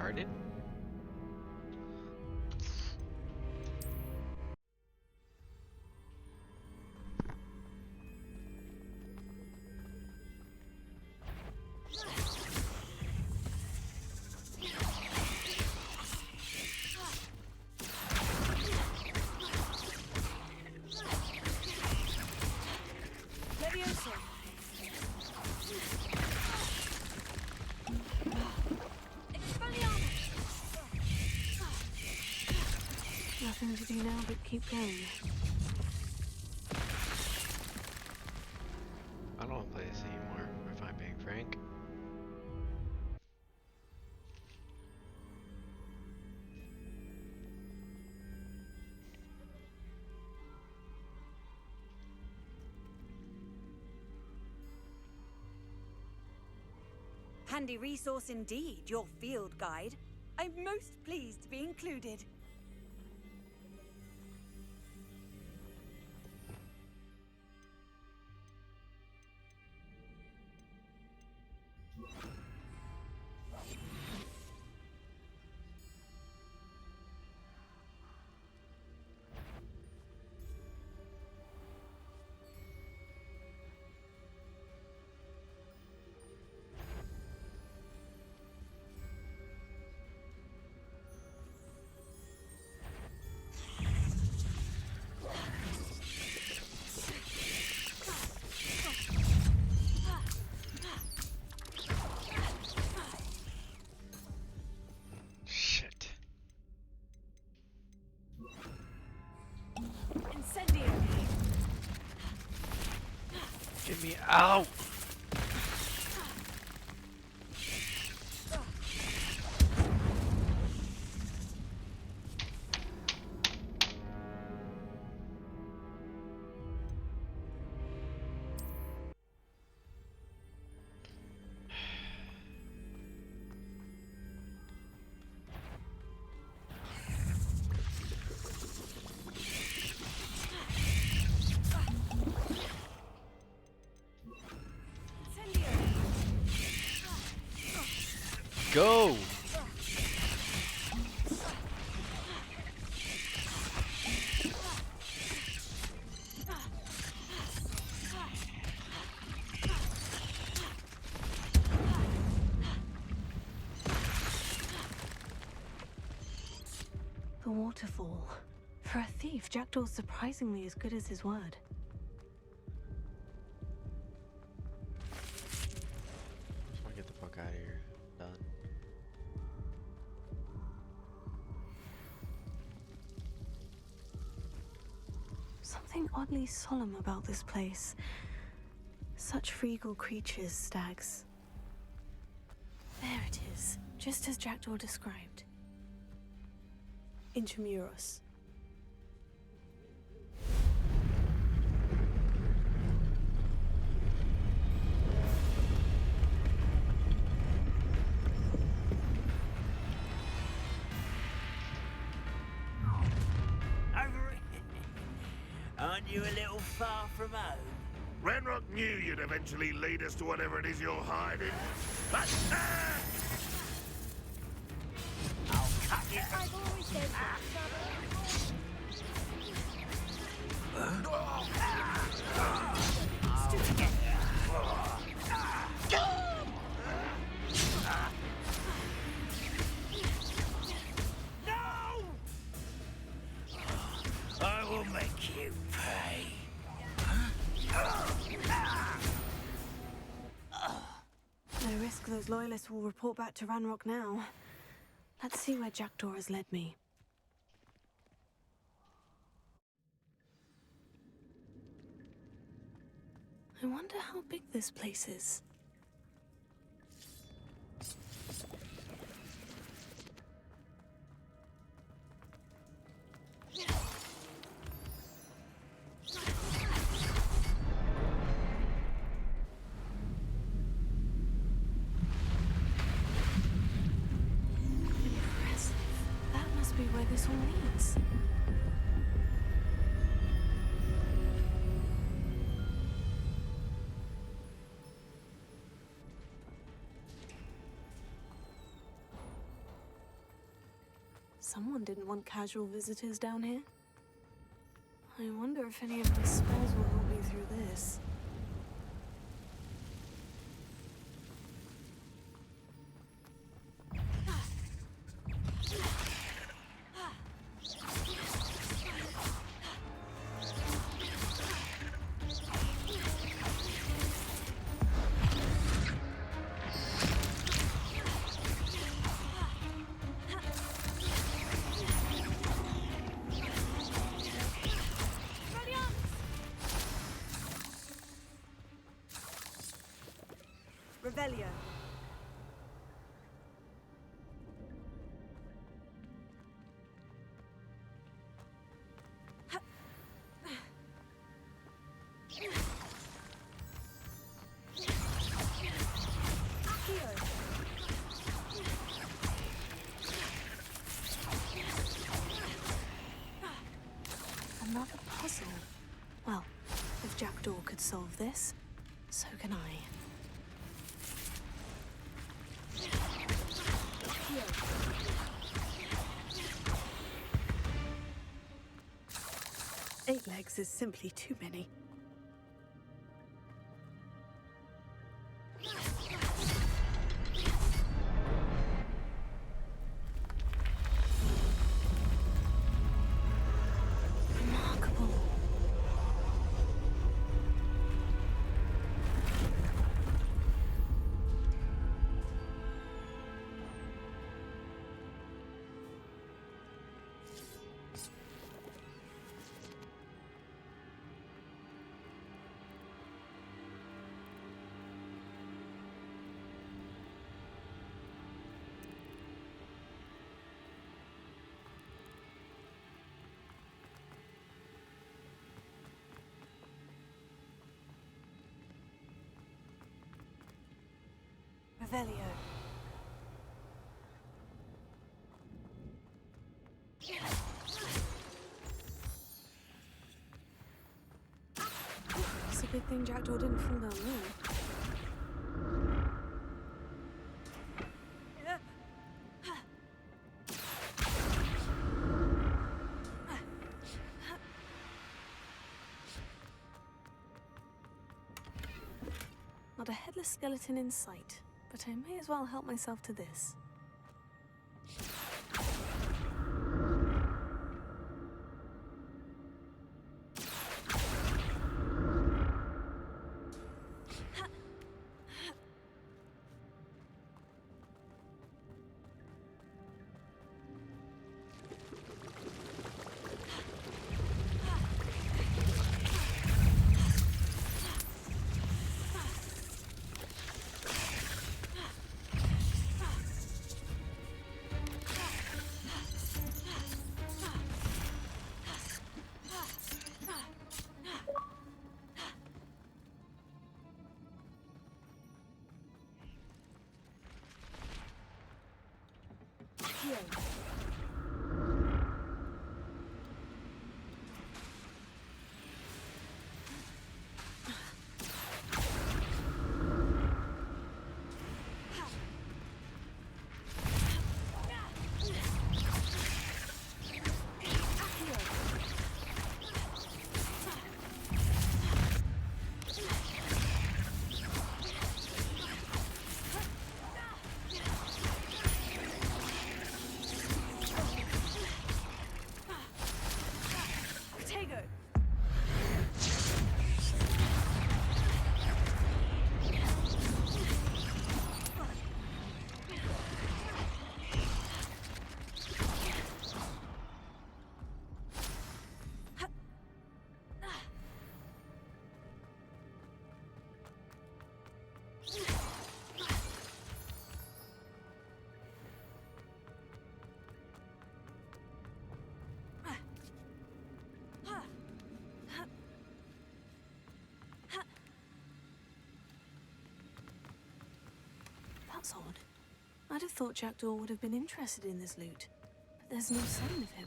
garden? Nothing to do now but keep going. I don't want to play this anymore, if I'm being frank. Handy resource indeed, your field guide. I'm most pleased to be included. Get me out! Go! The waterfall. For a thief, Jackdaw's surprisingly as good as his word. Just wanna get the fuck out of here. Done. Something oddly solemn about this place. Such regal creatures, stags. There it is, just as Jackdaw described. Intramuros. Aren't you a little far from home? Ranrock knew you'd eventually lead us to whatever it is you're hiding. I'll cut it. I've always said that. I will make you pay. No risk those loyalists will report back to Ranrock now. Let's see where Jackdaw has led me. I wonder how big this place is. Impressive. That must be where this all leads. Someone didn't want casual visitors down here. I wonder if any of my spells will help me through this. Revelio. Another puzzle. Well, if Jackdaw could solve this, so can I. Eight legs is simply too many. Remarkable. Revelio. It's a good thing Jackdaw didn't fall down there. Not a headless skeleton in sight, but I may as well help myself to this. That's odd. I'd have thought Jackdaw would have been interested in this loot, but there's no sign of him.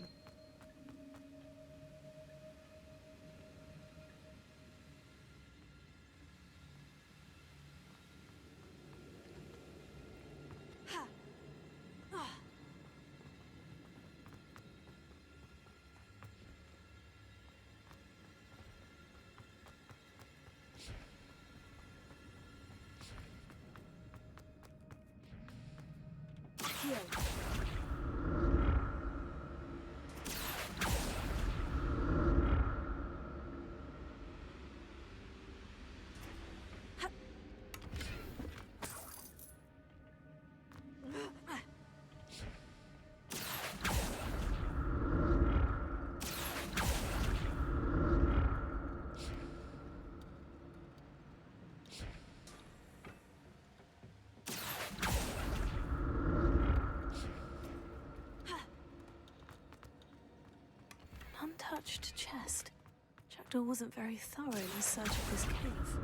Untouched chest. Jackdaw wasn't very thorough in his search of this cave.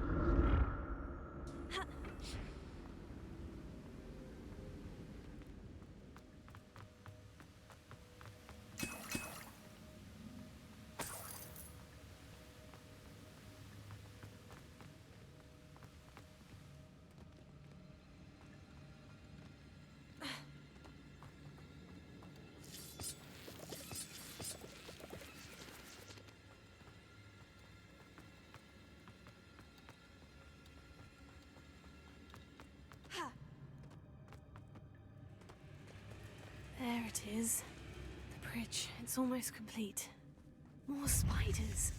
There it is. The bridge. It's almost complete. More spiders.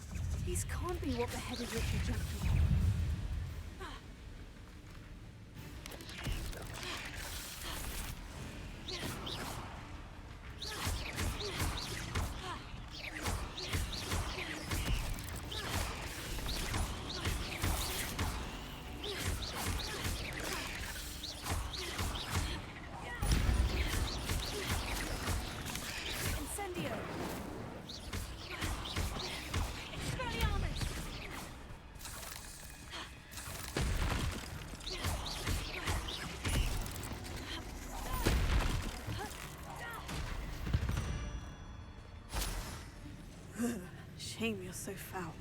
These can't be what beheaded Richard Jackdaw. Shame you're so foul.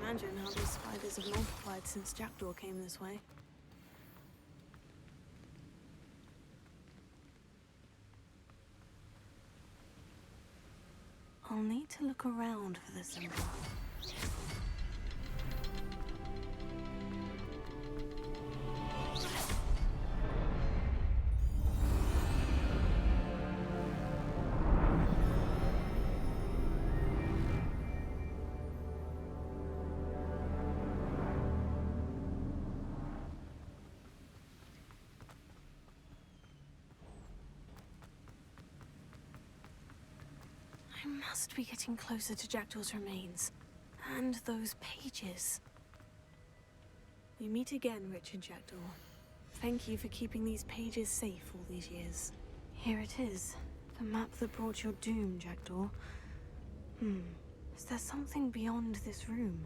Imagine how these spiders have multiplied since Jackdaw came this way. I'll need to look around for the symbol. I must be getting closer to Jackdaw's remains. And those pages. We meet again, Richard Jackdaw. Thank you for keeping these pages safe all these years. Here it is. The map that brought your doom, Jackdaw. Is there something beyond this room?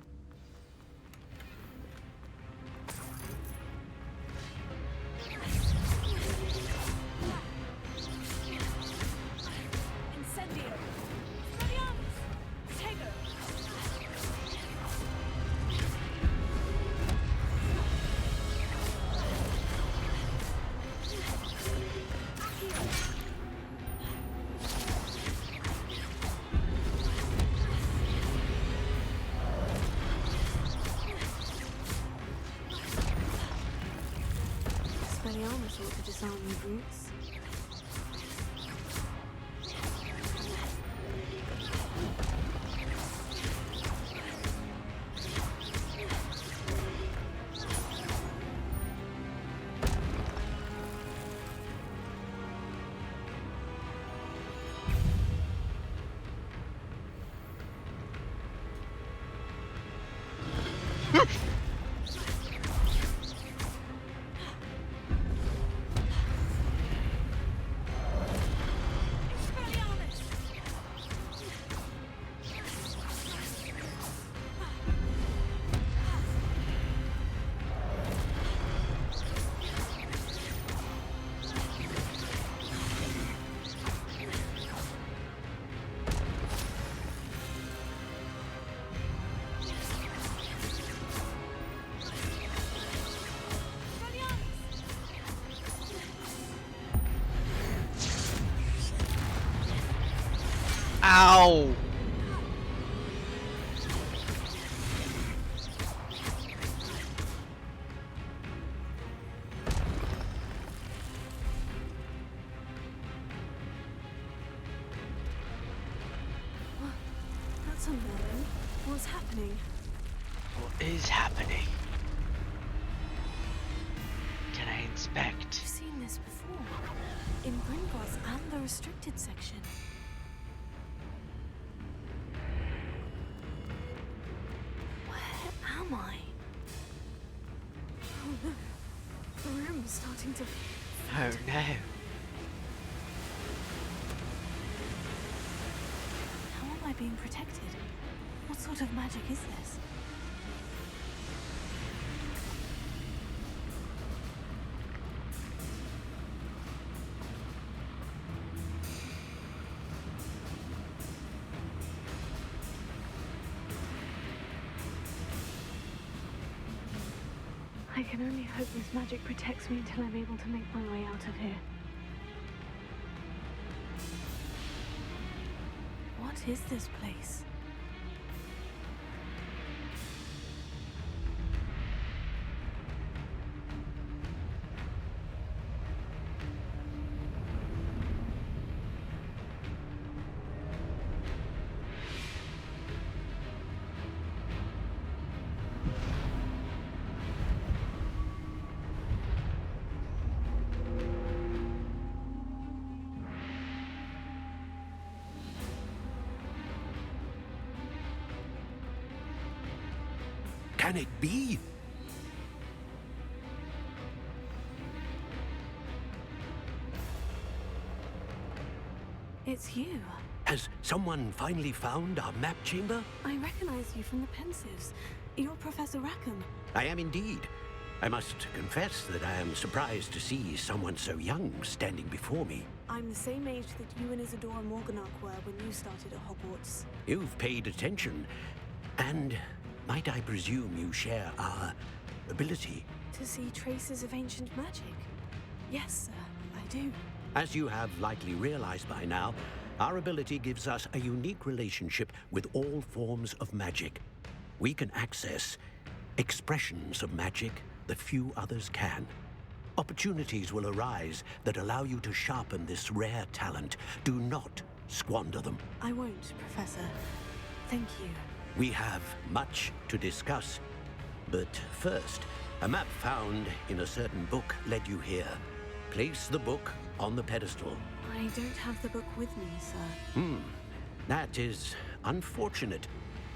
To disarm the brutes. Ow! That's unnerving. What's happening? What is happening? Can I inspect? I've seen this before. In Gringotts and the restricted section. Where am I? Oh no. The room is starting to... Oh no. How am I being protected? What sort of magic is this? I can only hope this magic protects me until I'm able to make my way out of here. What is this place? Can it be? It's you. Has someone finally found our map chamber? I recognize you from the pensives. You're Professor Rackham. I am indeed. I must confess that I am surprised to see someone so young standing before me. I'm the same age that you and Isadora Morganach were when you started at Hogwarts. You've paid attention, and might I presume you share our ability? To see traces of ancient magic? Yes, sir, I do. As you have likely realized by now, our ability gives us a unique relationship with all forms of magic. We can access expressions of magic that few others can. Opportunities will arise that allow you to sharpen this rare talent. Do not squander them. I won't, Professor. Thank you. We have much to discuss. But first, a map found in a certain book led you here. Place the book on the pedestal. I don't have the book with me, sir. That is unfortunate.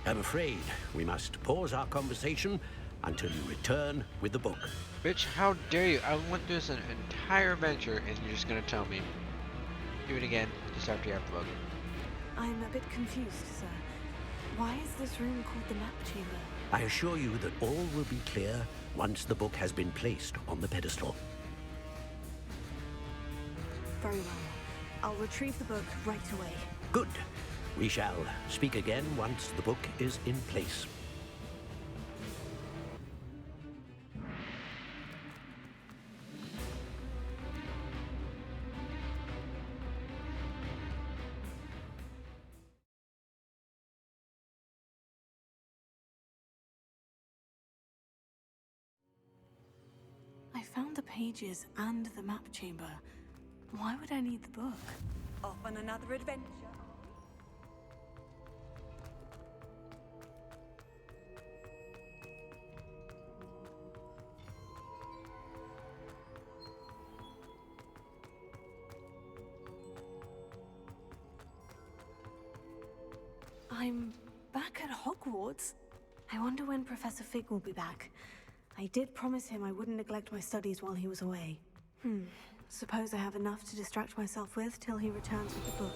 I'm afraid we must pause our conversation until you return with the book. Bitch, how dare you? I went through this an entire adventure and you're just gonna tell me. Do it again, just after you have the book. I'm a bit confused, sir. Why is this room called the map chamber? I assure you that all will be clear once the book has been placed on the pedestal. Very well. I'll retrieve the book right away. Good. We shall speak again once the book is in place. I found the pages and the map chamber. Why would I need the book? Off on another adventure. I'm back at Hogwarts. I wonder when Professor Fig will be back. I did promise him I wouldn't neglect my studies while he was away. Suppose I have enough to distract myself with till he returns with the book.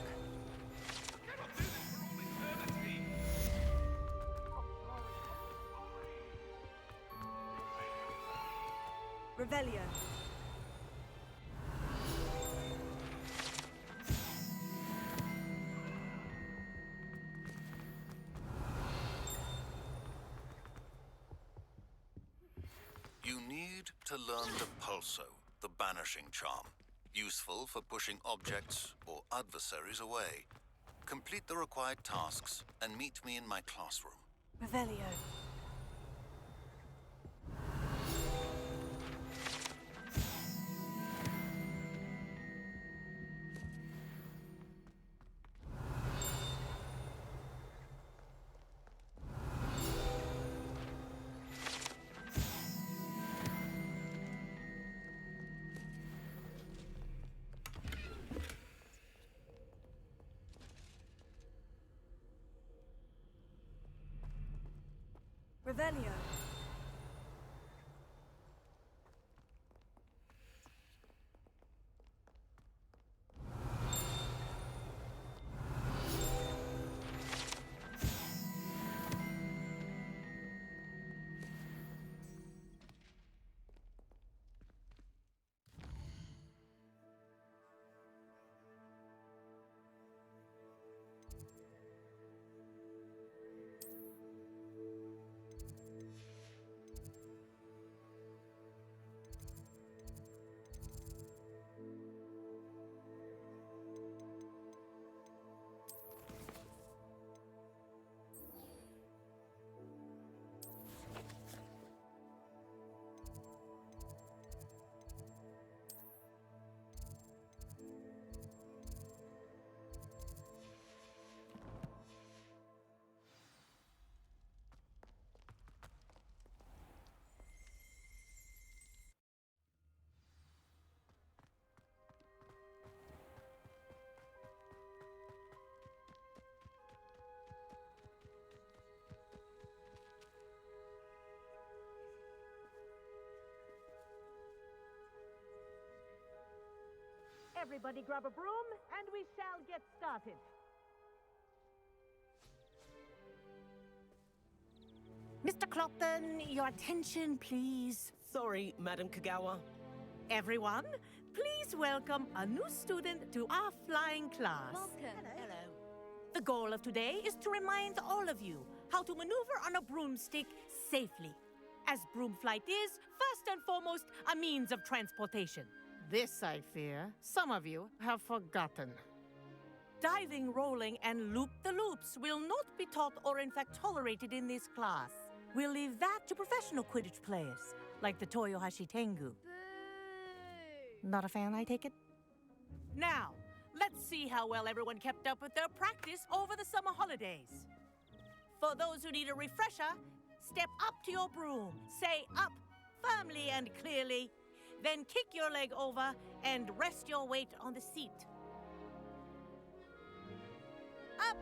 Revelio. You need to learn the Pulso, the banishing charm. Useful for pushing objects or adversaries away. Complete the required tasks and meet me in my classroom. Revelio. Revelio. Everybody grab a broom, and we shall get started. Mr. Clockton, your attention, please. Sorry, Madam Kagawa. Everyone, please welcome a new student to our flying class. Welcome. Hello. The goal of today is to remind all of you how to maneuver on a broomstick safely, as broom flight is, first and foremost, a means of transportation. This, I fear, some of you have forgotten. Diving, rolling, and loop-the-loops will not be taught or in fact tolerated in this class. We'll leave that to professional Quidditch players, like the Toyohashi Tengu. Not a fan, I take it? Now, let's see how well everyone kept up with their practice over the summer holidays. For those who need a refresher, step up to your broom, say up firmly and clearly, then kick your leg over and rest your weight on the seat. Up!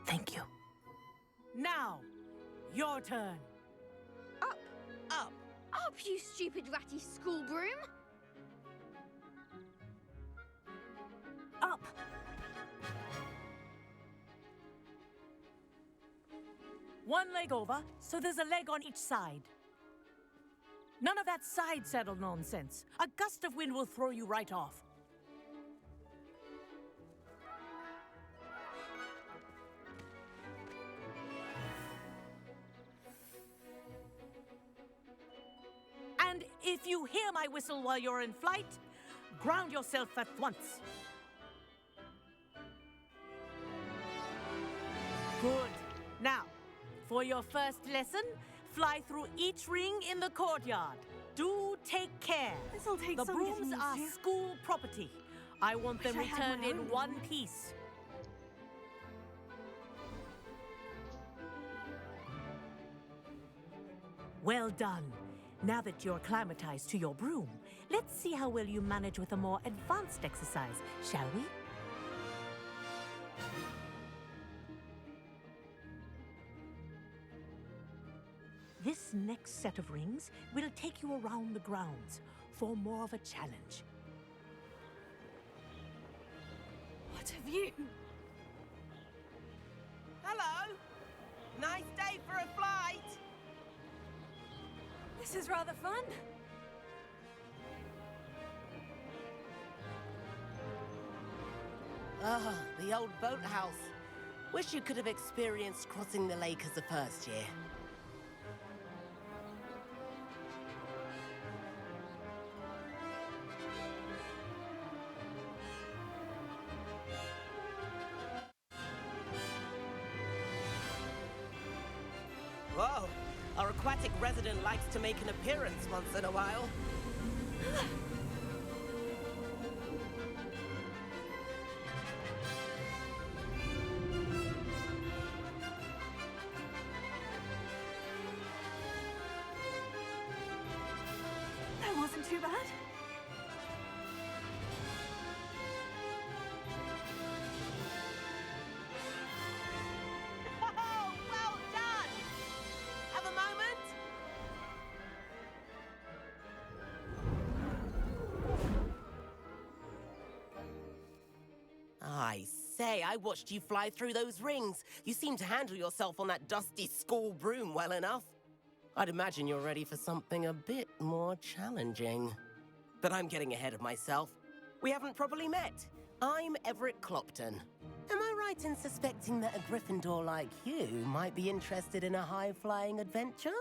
Thank you. Now, your turn. Up. Up. Up, you stupid ratty school broom. Up. One leg over, so there's a leg on each side. None of that side saddle nonsense. A gust of wind will throw you right off. And if you hear my whistle while you're in flight, ground yourself at once. Good. Now, for your first lesson, fly through each ring in the courtyard. Do take care. This'll take the some brooms getting are used to. school property. I want them Wish I had returned my in own. one piece. Well done. Now that you're acclimatized to your broom, let's see how well you manage with a more advanced exercise, shall we? This next set of rings will take you around the grounds for more of a challenge. What have you? Hello! Nice day for a flight! This is rather fun. Ah, the old boathouse. Wish you could have experienced crossing the lake as a first year. Whoa, our aquatic resident likes to make an appearance once in a while. That wasn't too bad. Oh, well done! Have a moment? I say, I watched you fly through those rings. You seem to handle yourself on that dusty school broom well enough. I'd imagine you're ready for something a bit more challenging. But I'm getting ahead of myself. We haven't properly met. I'm Everett Clopton. Am I right in suspecting that a Gryffindor like you might be interested in a high-flying adventure?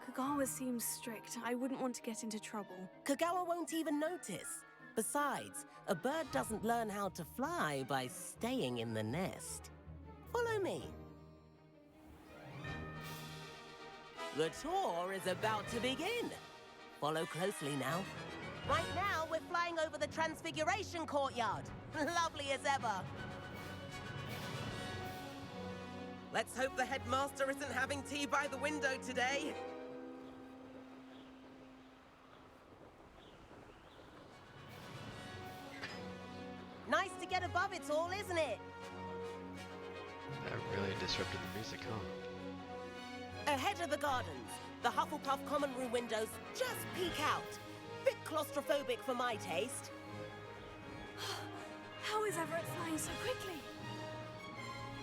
Kagawa seems strict. I wouldn't want to get into trouble. Kagawa won't even notice. Besides, a bird doesn't learn how to fly by staying in the nest. Follow me. The tour is about to begin. Follow closely now. Right now, we're flying over the Transfiguration Courtyard. Lovely as ever. Let's hope the headmaster isn't having tea by the window today. Nice to get above it all, isn't it? That really disrupted the music, huh? Ahead of the gardens, the Hufflepuff common room windows just peek out. Bit claustrophobic for my taste. How is Everett flying so quickly?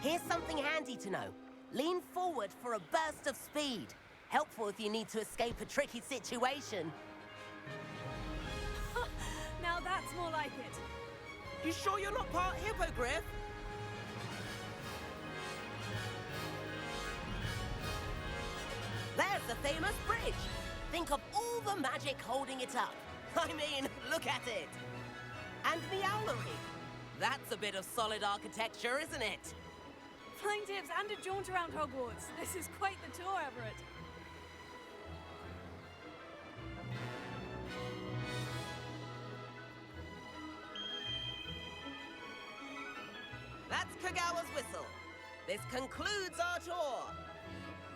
Here's something handy to know. Lean forward for a burst of speed. Helpful if you need to escape a tricky situation. Now that's more like it. You sure you're not part hippogriff? There's the famous bridge. Think of all the magic holding it up. I mean, look at it. And the owlery. That's a bit of solid architecture, isn't it? Flying tips and a jaunt around Hogwarts. This is quite the tour, Everett. That's Kagawa's whistle. This concludes our tour.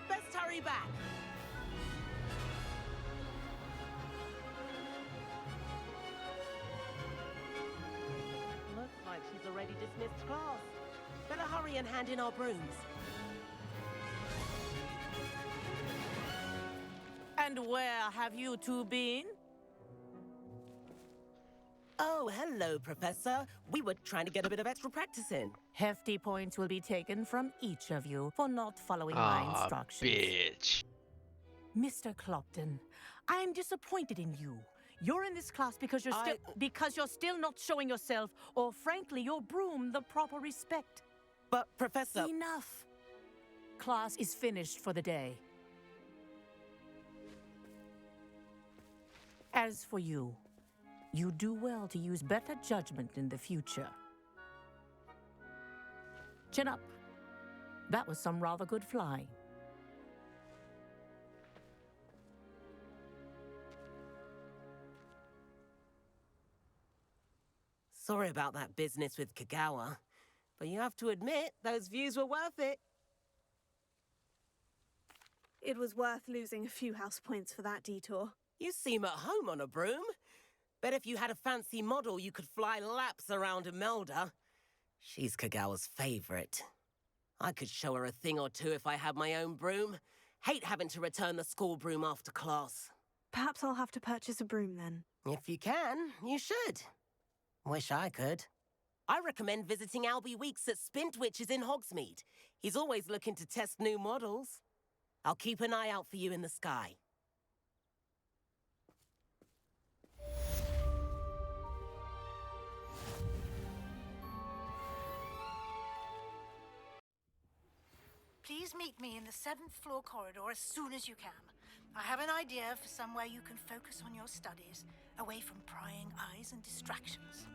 Best hurry back. Looks like she's already dismissed class. Better hurry and hand in our brooms. And where have you two been? Oh, hello, Professor. We were trying to get a bit of extra practice in. Hefty points will be taken from each of you for not following my instructions. Bitch. Mr. Clopton, I'm disappointed in you. You're in this class because you're still not showing yourself, or frankly, your broom the proper respect. But, Professor... Enough. Class is finished for the day. As for you, you do well to use better judgment in the future. Chin up. That was some rather good flying. Sorry about that business with Kagawa, but you have to admit, those views were worth it. It was worth losing a few house points for that detour. You seem at home on a broom. Bet if you had a fancy model, you could fly laps around Imelda. She's Kagawa's favorite. I could show her a thing or two if I had my own broom. Hate having to return the school broom after class. Perhaps I'll have to purchase a broom then. If you can, you should. Wish I could. I recommend visiting Albie Weeks at Spintwitches in Hogsmeade. He's always looking to test new models. I'll keep an eye out for you in the sky. Please meet me in the 7th floor corridor as soon as you can. I have an idea for somewhere you can focus on your studies, away from prying eyes and distractions.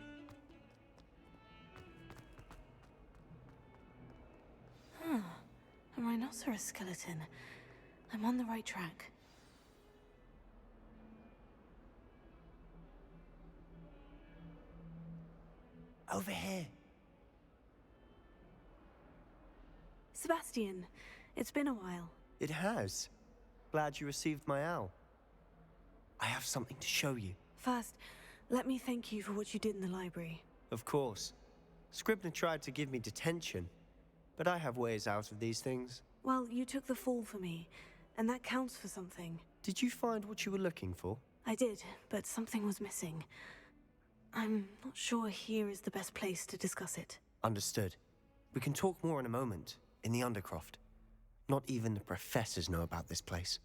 A rhinoceros skeleton. I'm on the right track. Over here. Sebastian, it's been a while. It has. Glad you received my owl. I have something to show you. First, let me thank you for what you did in the library. Of course. Scribner tried to give me detention, but I have ways out of these things. Well, you took the fall for me, and that counts for something. Did you find what you were looking for? I did, but something was missing. I'm not sure here is the best place to discuss it. Understood. We can talk more in a moment, in the Undercroft. Not even the professors know about this place.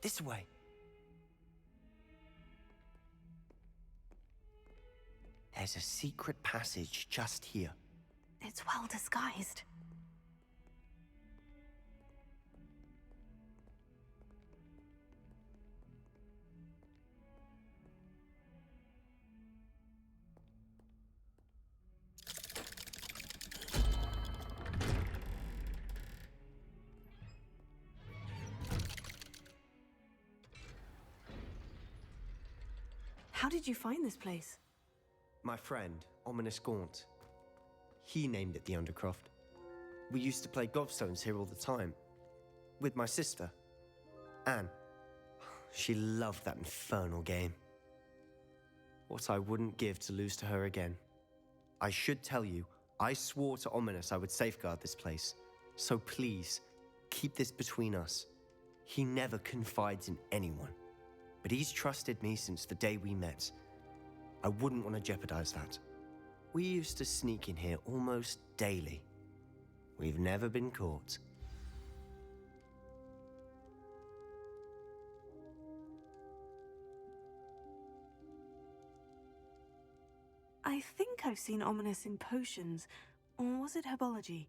This way. There's a secret passage just here. It's well disguised. How did you find this place? My friend, Ominous Gaunt. He named it the Undercroft. We used to play gobstones here all the time. With my sister, Anne. She loved that infernal game. What I wouldn't give to lose to her again. I should tell you, I swore to Ominous I would safeguard this place. So please, keep this between us. He never confides in anyone. But he's trusted me since the day we met. I wouldn't want to jeopardize that. We used to sneak in here almost daily. We've never been caught. I think I've seen Ominous in potions, or was it herbology?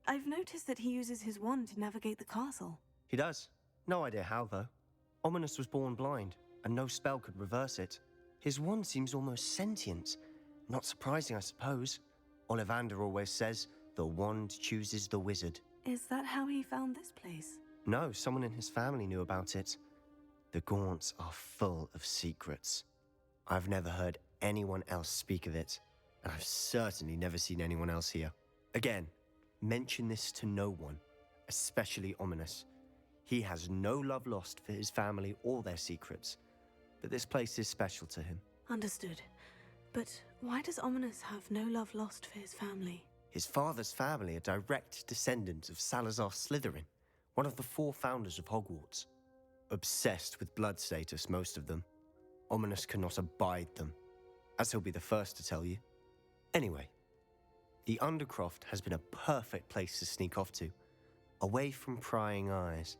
I've noticed that he uses his wand to navigate the castle. He does. No idea how, though. Ominous was born blind, and no spell could reverse it. His wand seems almost sentient. Not surprising, I suppose. Ollivander always says, the wand chooses the wizard. Is that how he found this place? No, someone in his family knew about it. The Gaunts are full of secrets. I've never heard anyone else speak of it, and I've certainly never seen anyone else here. Again, mention this to no one, especially Ominous. He has no love lost for his family or their secrets, but this place is special to him. Understood. But why does Ominous have no love lost for his family? His father's family are direct descendants of Salazar Slytherin, one of the 4 founders of Hogwarts. Obsessed with blood status, most of them. Ominous cannot abide them, as he'll be the first to tell you. Anyway, the Undercroft has been a perfect place to sneak off to, away from prying eyes,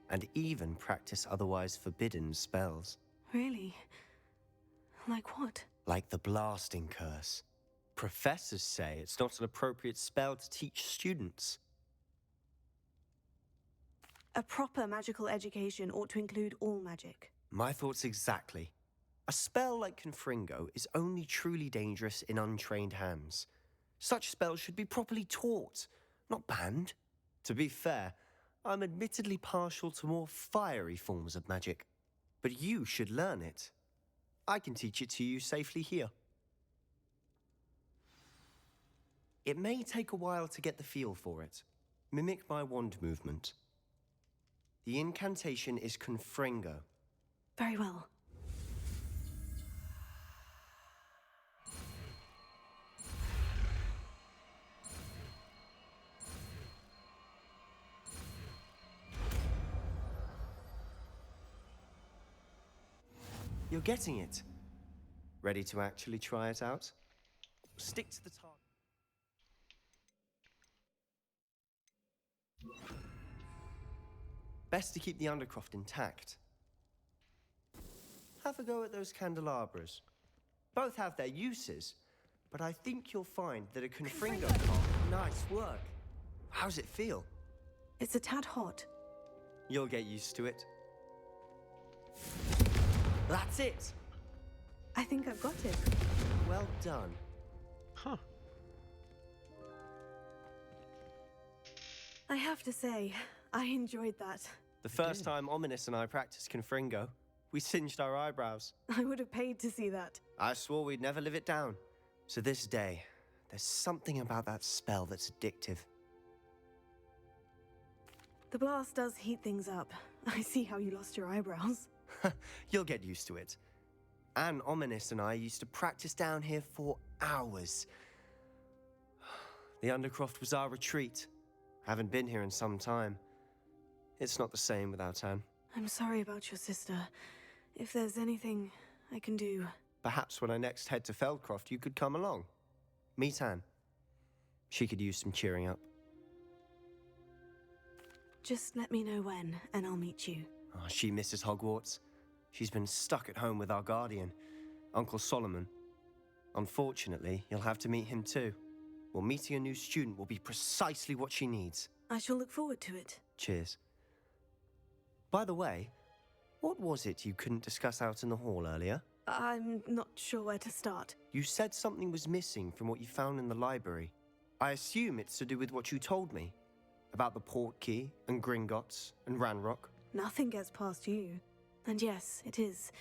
and even practice otherwise forbidden spells. Really? Like what? Like the blasting curse. Professors say it's not an appropriate spell to teach students. A proper magical education ought to include all magic. My thoughts exactly. A spell like Confringo is only truly dangerous in untrained hands. Such spells should be properly taught, not banned. To be fair, I'm admittedly partial to more fiery forms of magic. But you should learn it. I can teach it to you safely here. It may take a while to get the feel for it. Mimic my wand movement. The incantation is Confringo. Very well. You're getting it. Ready to actually try it out? Stick to the target. Best to keep the Undercroft intact. Have a go at those candelabras. Both have their uses, but I think you'll find that a Confringo part... Nice work. How's it feel? It's a tad hot. You'll get used to it. That's it! I think I've got it. Well done. Huh. I have to say, I enjoyed that. The first time Ominous and I practiced Confringo, we singed our eyebrows. I would have paid to see that. I swore we'd never live it down. So this day, there's something about that spell that's addictive. The blast does heat things up. I see how you lost your eyebrows. You'll get used to it. Anne, Ominous, and I used to practice down here for hours. The Undercroft was our retreat. Haven't been here in some time. It's not the same without Anne. I'm sorry about your sister. If there's anything I can do... Perhaps when I next head to Feldcroft, you could come along. Meet Anne. She could use some cheering up. Just let me know when, and I'll meet you. Oh, she misses Hogwarts. She's been stuck at home with our guardian, Uncle Solomon. Unfortunately, you'll have to meet him too. Well, meeting a new student will be precisely what she needs. I shall look forward to it. Cheers. By the way, what was it you couldn't discuss out in the hall earlier? I'm not sure where to start. You said something was missing from what you found in the library. I assume it's to do with what you told me. About the port key, and Gringotts, and Ranrock. Nothing gets past you. And yes, it is.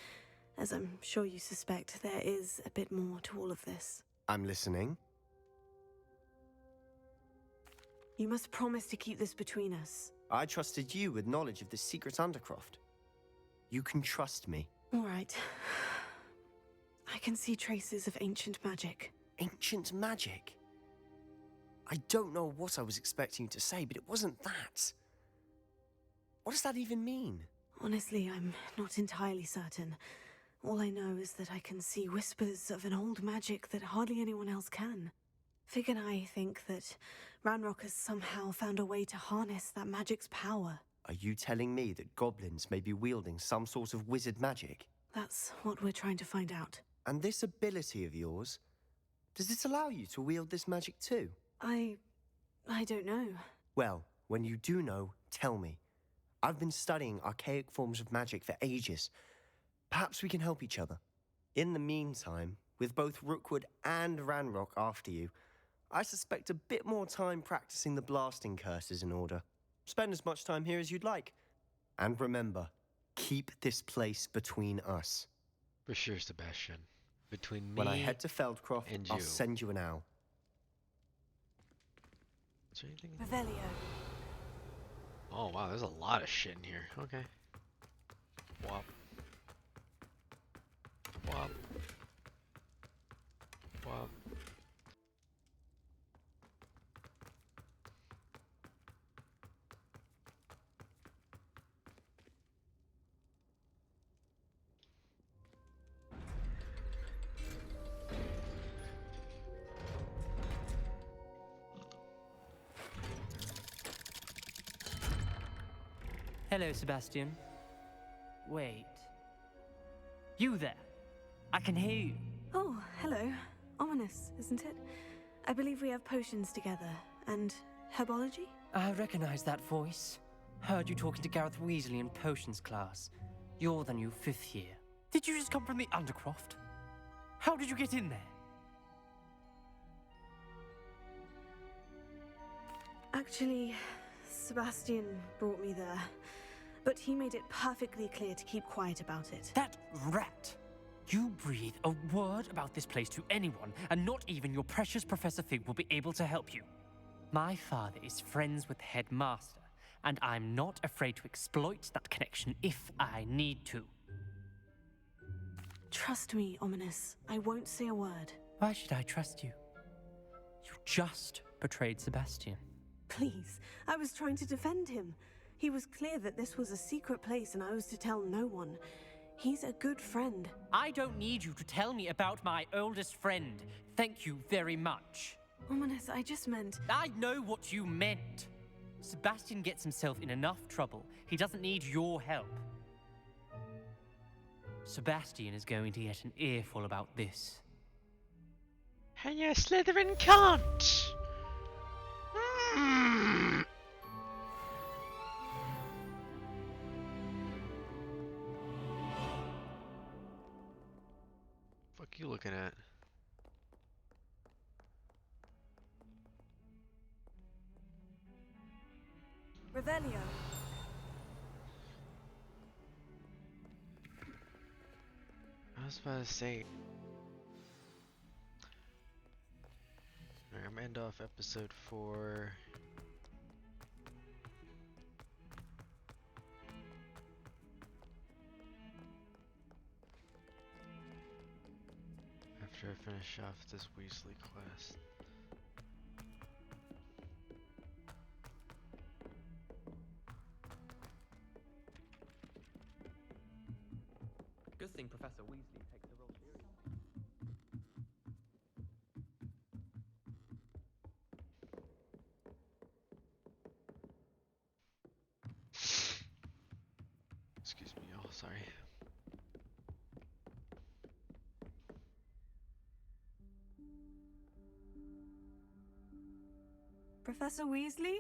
As I'm sure you suspect, there is a bit more to all of this. I'm listening. You must promise to keep this between us. I trusted you with knowledge of the secret Undercroft. You can trust me. All right. I can see traces of ancient magic. Ancient magic? I don't know what I was expecting you to say, but it wasn't that. What does that even mean? Honestly, I'm not entirely certain. All I know is that I can see whispers of an old magic that hardly anyone else can. Fig and I think that Ranrock has somehow found a way to harness that magic's power. Are you telling me that goblins may be wielding some sort of wizard magic? That's what we're trying to find out. And this ability of yours, does it allow you to wield this magic too? I don't know. Well, when you do know, tell me. I've been studying archaic forms of magic for ages. Perhaps we can help each other. In the meantime, with both Rookwood and Ranrock after you, I suspect a bit more time practicing the blasting curse is in order. Spend as much time here as you'd like. And remember, keep this place between us. For sure, Sebastian. Between me when I head to Feldcroft, and I'll you. send you an owl. Is there anything? Revelio. Oh wow, there's a lot of shit in here. Okay. Wop. Wop. Wop. Hello, Sebastian. Wait. You there? I can hear you. Oh, hello. Ominous, isn't it? I believe we have potions together. And herbology? I recognize that voice. Heard you talking to Gareth Weasley in potions class. You're the new 5th year. Did you just come from the Undercroft? How did you get in there? Actually, Sebastian brought me there. But he made it perfectly clear to keep quiet about it. That rat! You breathe a word about this place to anyone, and not even your precious Professor Fig will be able to help you. My father is friends with the headmaster, and I'm not afraid to exploit that connection if I need to. Trust me, Ominous. I won't say a word. Why should I trust you? You just betrayed Sebastian. Please, I was trying to defend him. He was clear that this was a secret place and I was to tell no one. He's a good friend. I don't need you to tell me about my oldest friend. Thank you very much. Ominous, I just meant... I know what you meant. Sebastian gets himself in enough trouble. He doesn't need your help. Sebastian is going to get an earful about this. And your Slytherin can't! Fuck you looking at? Revelio. I was about to say. Alright, I'm gonna end off episode 4. After I finish off this Weasley class. Good thing Professor Weasley takes the role seriously. Excuse me, y'all. Sorry. Professor Weasley?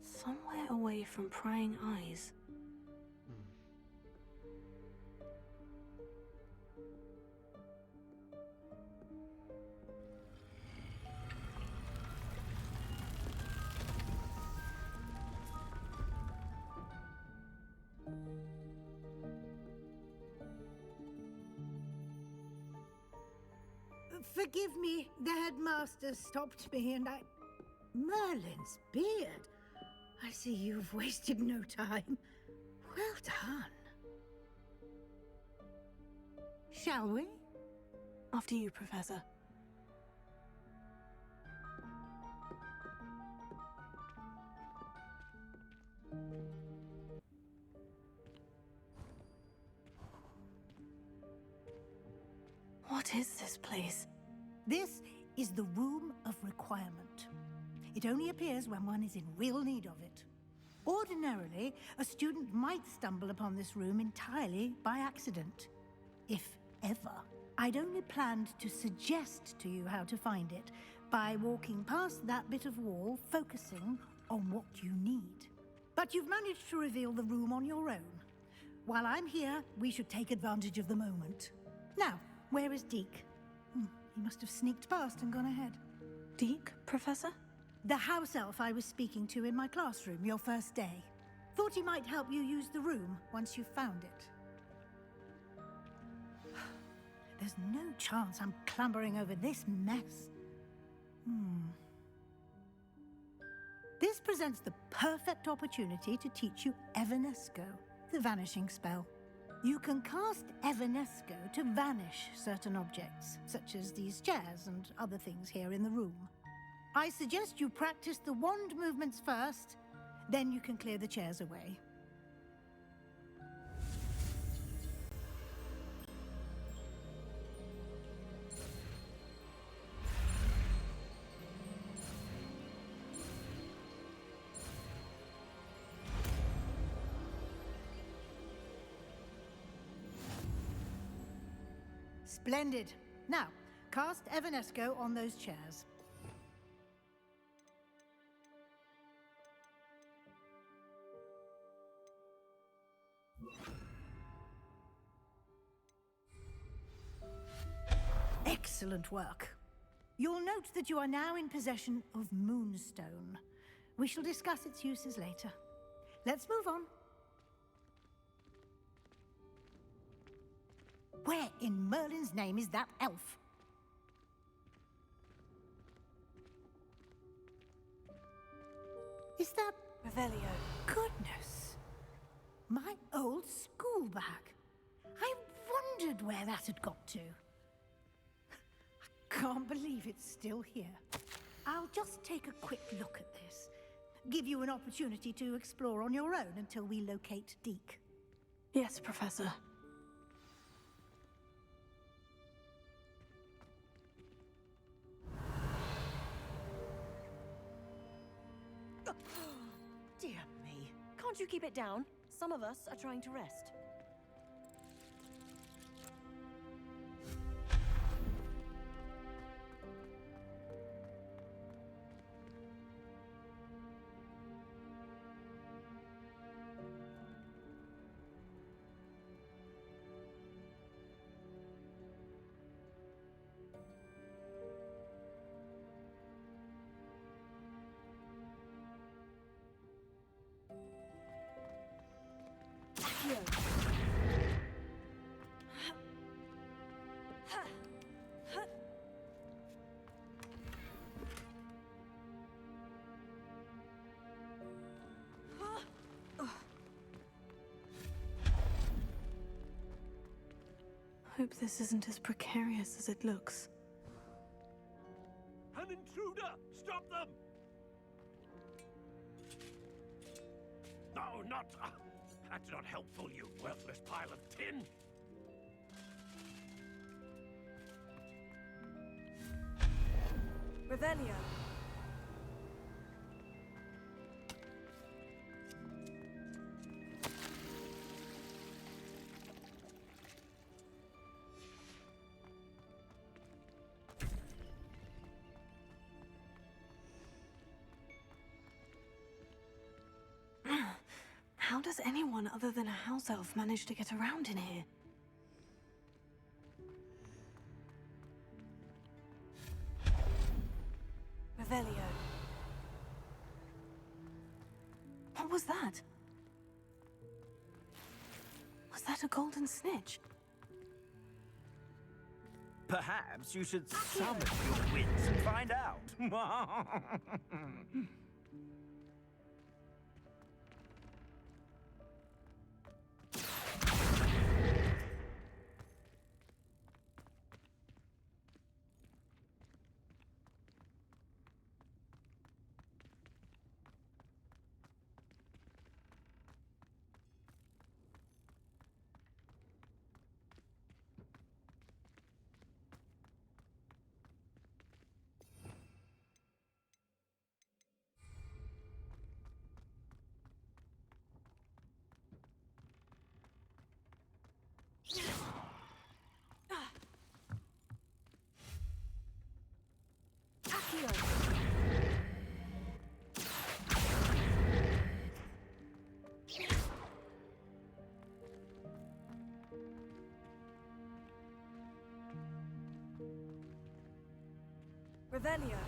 Somewhere away from prying eyes. Forgive me, the headmaster stopped me and I... Merlin's beard. I see you've wasted no time. Well done. Shall we? After you, Professor. What is this place? This is the Room of Requirement. It only appears when one is in real need of it. Ordinarily, a student might stumble upon this room entirely by accident. If ever. I'd only planned to suggest to you how to find it by walking past that bit of wall, focusing on what you need. But you've managed to reveal the room on your own. While I'm here, we should take advantage of the moment. Now, where is Deke? He must have sneaked past and gone ahead. Deke, Professor? The house elf I was speaking to in my classroom your first day. Thought he might help you use the room once you've found it. There's no chance I'm clambering over this mess. This presents the perfect opportunity to teach you Evanesco, the vanishing spell. You can cast Evanesco to vanish certain objects, such as these chairs and other things here in the room. I suggest you practice the wand movements first, then you can clear the chairs away. Splendid. Now, cast Evanesco on those chairs. Excellent work. You'll note that you are now in possession of Moonstone. We shall discuss its uses later. Let's move on. Where in Merlin's name is that elf? Is that... Revelio. Goodness. My old school bag. I wondered where that had got to. I can't believe it's still here. I'll just take a quick look at this. give you an opportunity to explore on your own until we locate Deke. Yes, Professor. Dear me. Can't you keep it down? Some of us are trying to rest. Hope this isn't as precarious as it looks. An intruder! Stop them! No, not... that's not helpful, you worthless pile of tin! Revelio. How does anyone other than a house elf manage to get around in here? Revelio. What was that? Was that a golden snitch? Perhaps you should summon your wits and find out. Revelio.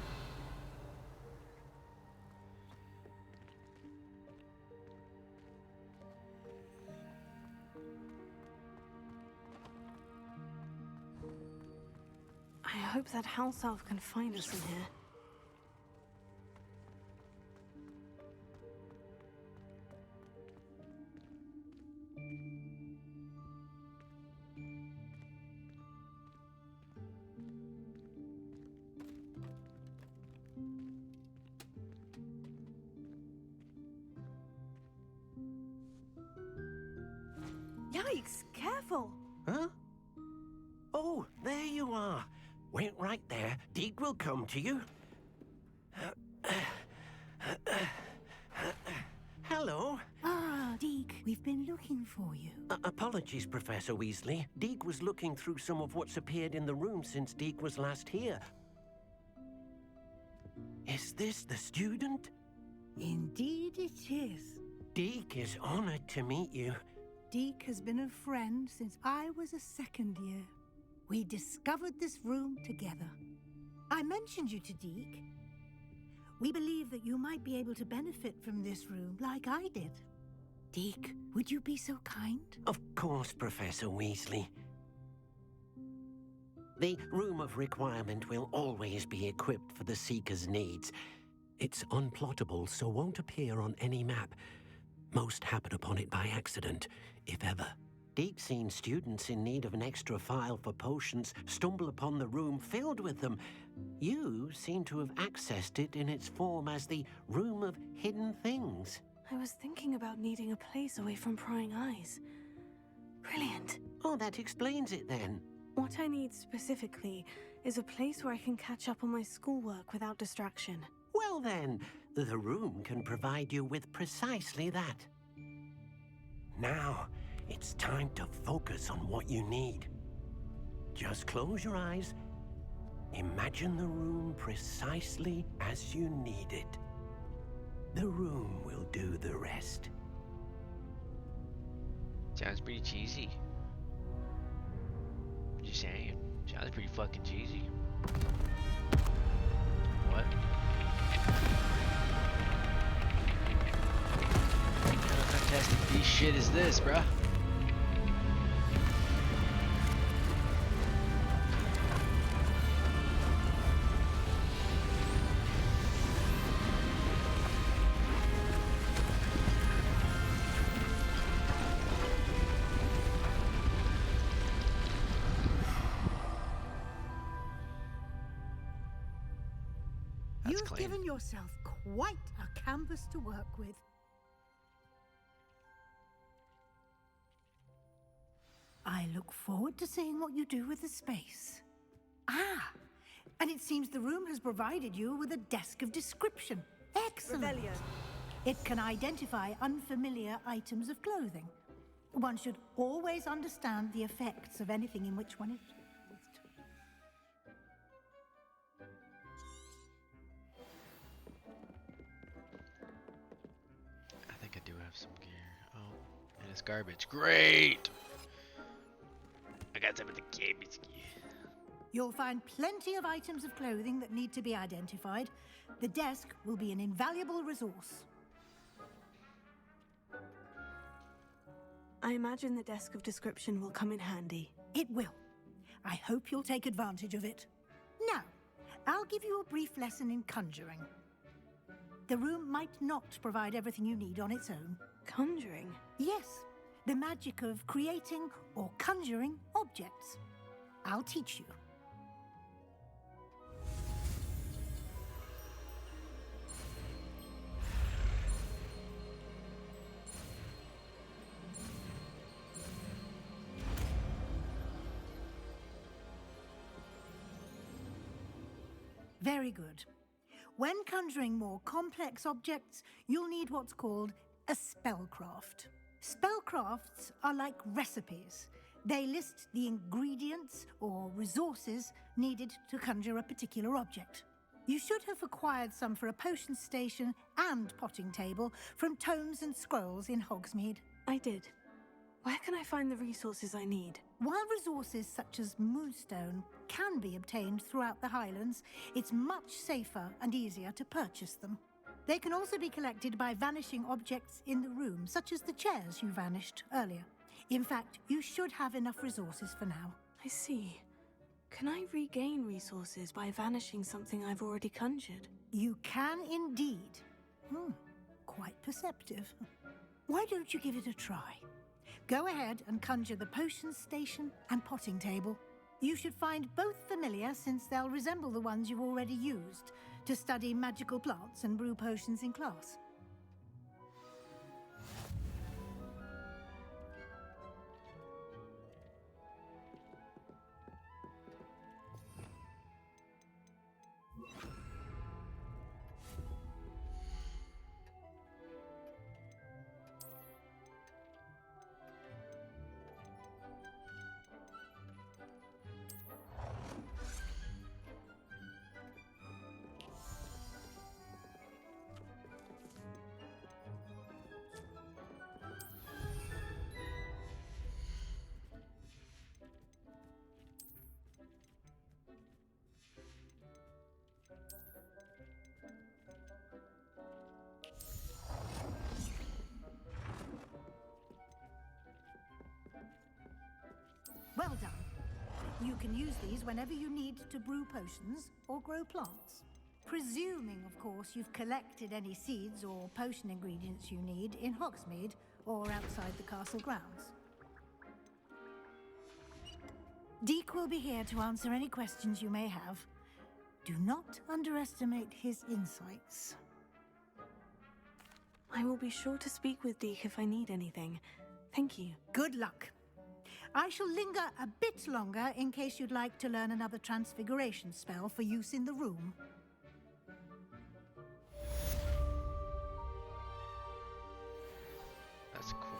I hope that house elf can find us in here. Yikes! Careful! Huh? Oh, there you are. Wait right there. Deke will come to you. Hello. Ah, Deke, we've been looking for you. Apologies, Professor Weasley. Deke was looking through some of what's appeared in the room since Deke was last here. Is this the student? Indeed it is. Deke is honored to meet you. Deke has been a friend since I was a second year. We discovered this room together. I mentioned you to Deke. We believe that you might be able to benefit from this room like I did. Deke, would you be so kind? Of course, Professor Weasley. The Room of Requirement will always be equipped for the Seeker's needs. It's unplottable, so won't appear on any map. Most happen upon it by accident, if ever. Deke's seen students in need of an extra file for potions stumble upon the room filled with them. You seem to have accessed it in its form as the Room of Hidden Things. I was thinking about needing a place away from prying eyes. Brilliant. Oh, that explains it then. What I need specifically is a place where I can catch up on my schoolwork without distraction. Well then, the room can provide you with precisely that. Now, it's time to focus on what you need. Just close your eyes. Imagine the room precisely as you need it. The room will do the rest. Sounds pretty cheesy. Just saying. Sounds pretty fucking cheesy. What? What kind of fantastic beast shit is this, bruh? You've given yourself quite a canvas to work with. I look forward to seeing what you do with the space. Ah, and it seems the room has provided you with a desk of description. Excellent. Rebellion. It can identify unfamiliar items of clothing. One should always understand the effects of anything in which one is. I think I do have some gear. Oh, and it's garbage. Great! I got some of the garbage gear. You'll find plenty of items of clothing that need to be identified. The desk will be an invaluable resource. I imagine the desk of description will come in handy. It will. I hope you'll take advantage of it. Now, I'll give you a brief lesson in conjuring. The room might not provide everything you need on its own. Conjuring? Yes, the magic of creating or conjuring objects. I'll teach you. Very good. When conjuring more complex objects, you'll need what's called a spellcraft. Spellcrafts are like recipes. They list the ingredients or resources needed to conjure a particular object. You should have acquired some for a potion station and potting table from tomes and scrolls in Hogsmeade. I did. Where can I find the resources I need? While resources such as moonstone can be obtained throughout the Highlands, it's much safer and easier to purchase them. They can also be collected by vanishing objects in the room, such as the chairs you vanished earlier. In fact, you should have enough resources for now. I see. Can I regain resources by vanishing something I've already conjured? You can indeed. Quite perceptive. Why don't you give it a try? Go ahead and conjure the potion station and potting table. You should find both familiar, since they'll resemble the ones you've already used to study magical plants and brew potions in class. Well done. You can use these whenever you need to brew potions or grow plants. Presuming, of course, you've collected any seeds or potion ingredients you need in Hogsmeade or outside the castle grounds. Deke will be here to answer any questions you may have. Do not underestimate his insights. I will be sure to speak with Deke if I need anything. Thank you. Good luck. I shall linger a bit longer in case you'd like to learn another transfiguration spell for use in the room. That's cool.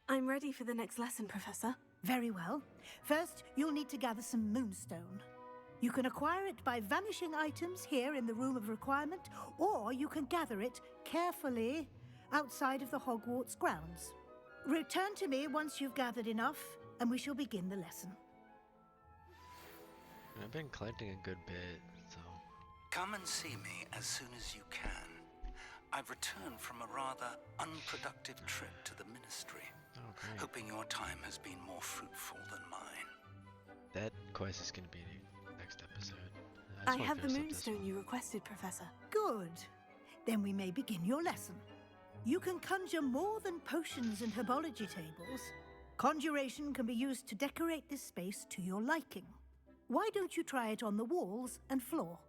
I'm ready for the next lesson, Professor. Very well. First, you'll need to gather some moonstone. You can acquire it by vanishing items here in the Room of Requirement, or you can gather it carefully outside of the Hogwarts grounds. Return to me once you've gathered enough, and we shall begin the lesson. I've been collecting a good bit, so... Come and see me as soon as you can. I've returned from a rather unproductive trip to the Ministry. Oh, great. Hoping your time has been more fruitful than mine. That quest is gonna be next episode. I have the moonstone you requested, Professor. Good. Then we may begin your lesson. You can conjure more than potions and herbology tables. Conjuration can be used to decorate this space to your liking. Why don't you try it on the walls and floor?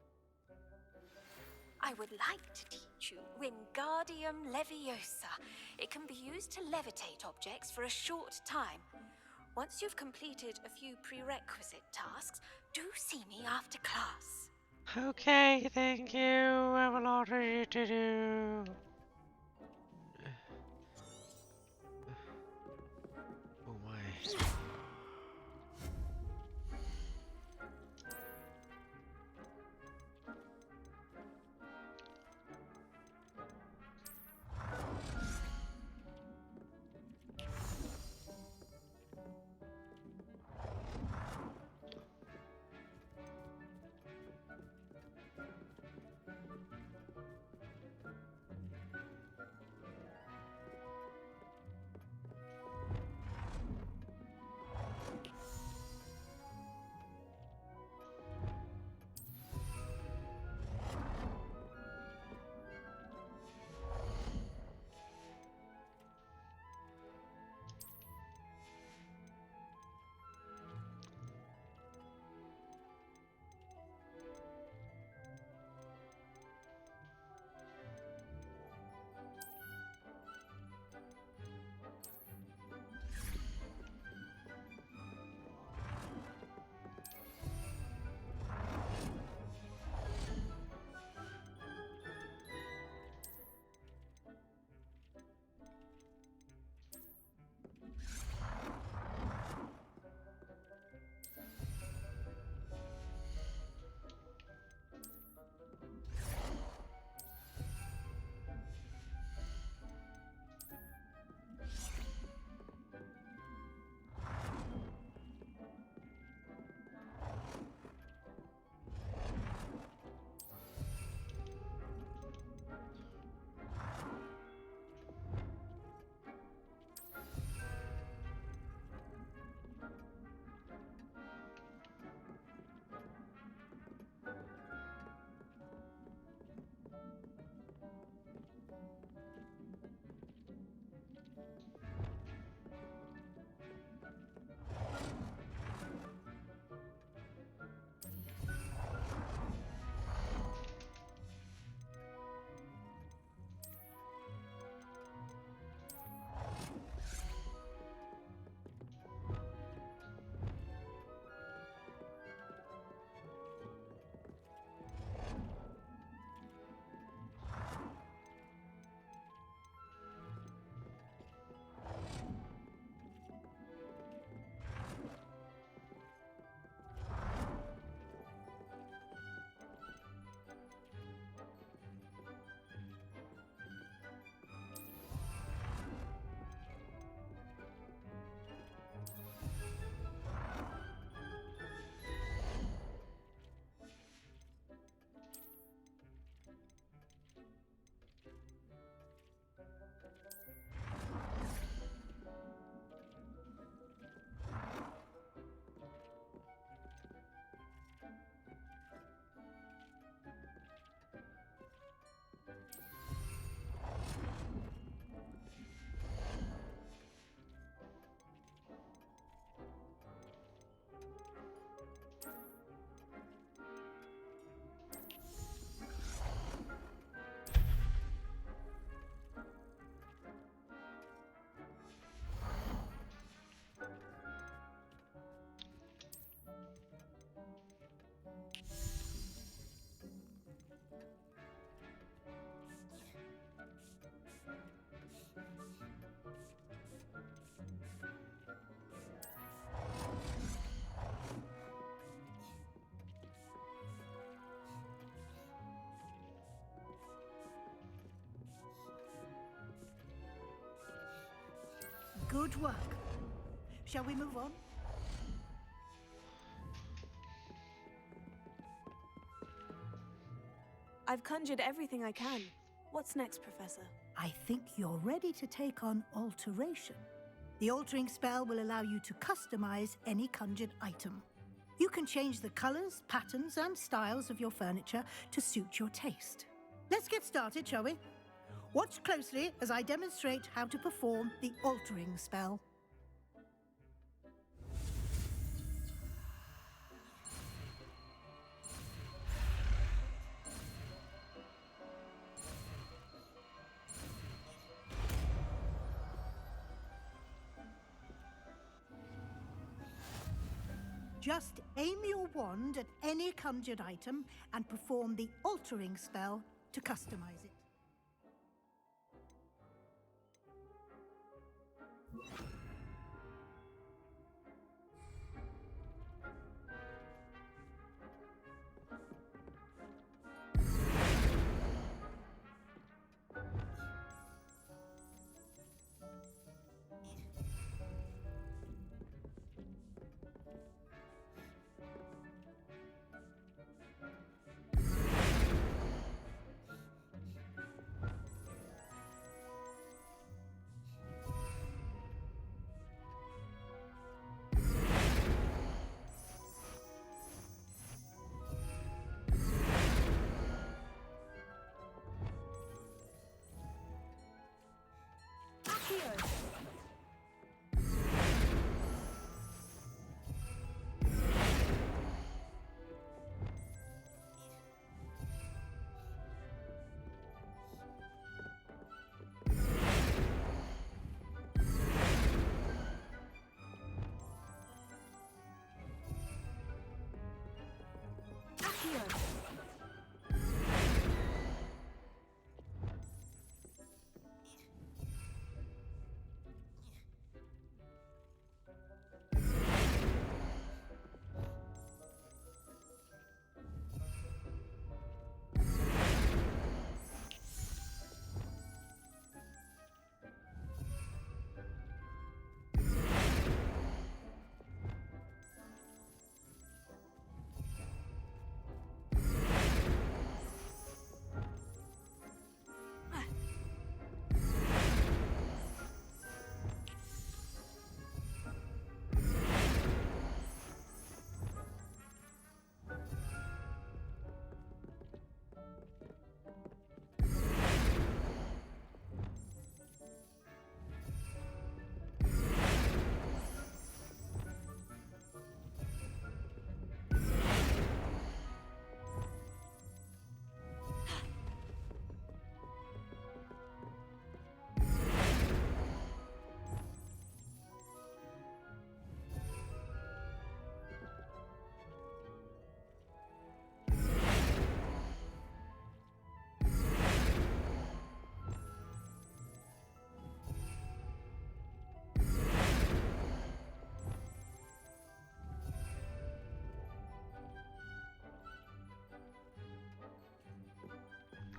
I would like to teach you Wingardium Leviosa. It can be used to levitate objects for a short time. Once you've completed a few prerequisite tasks, do see me after class. Okay, thank you. I have a lot to do. Oh my. Good work. Shall we move on? I've conjured everything I can. What's next, Professor? I think you're ready to take on alteration. The altering spell will allow you to customize any conjured item. You can change the colors, patterns, and styles of your furniture to suit your taste. Let's get started, shall we? Watch closely as I demonstrate how to perform the altering spell. Just aim your wand at any conjured item and perform the altering spell to customize it.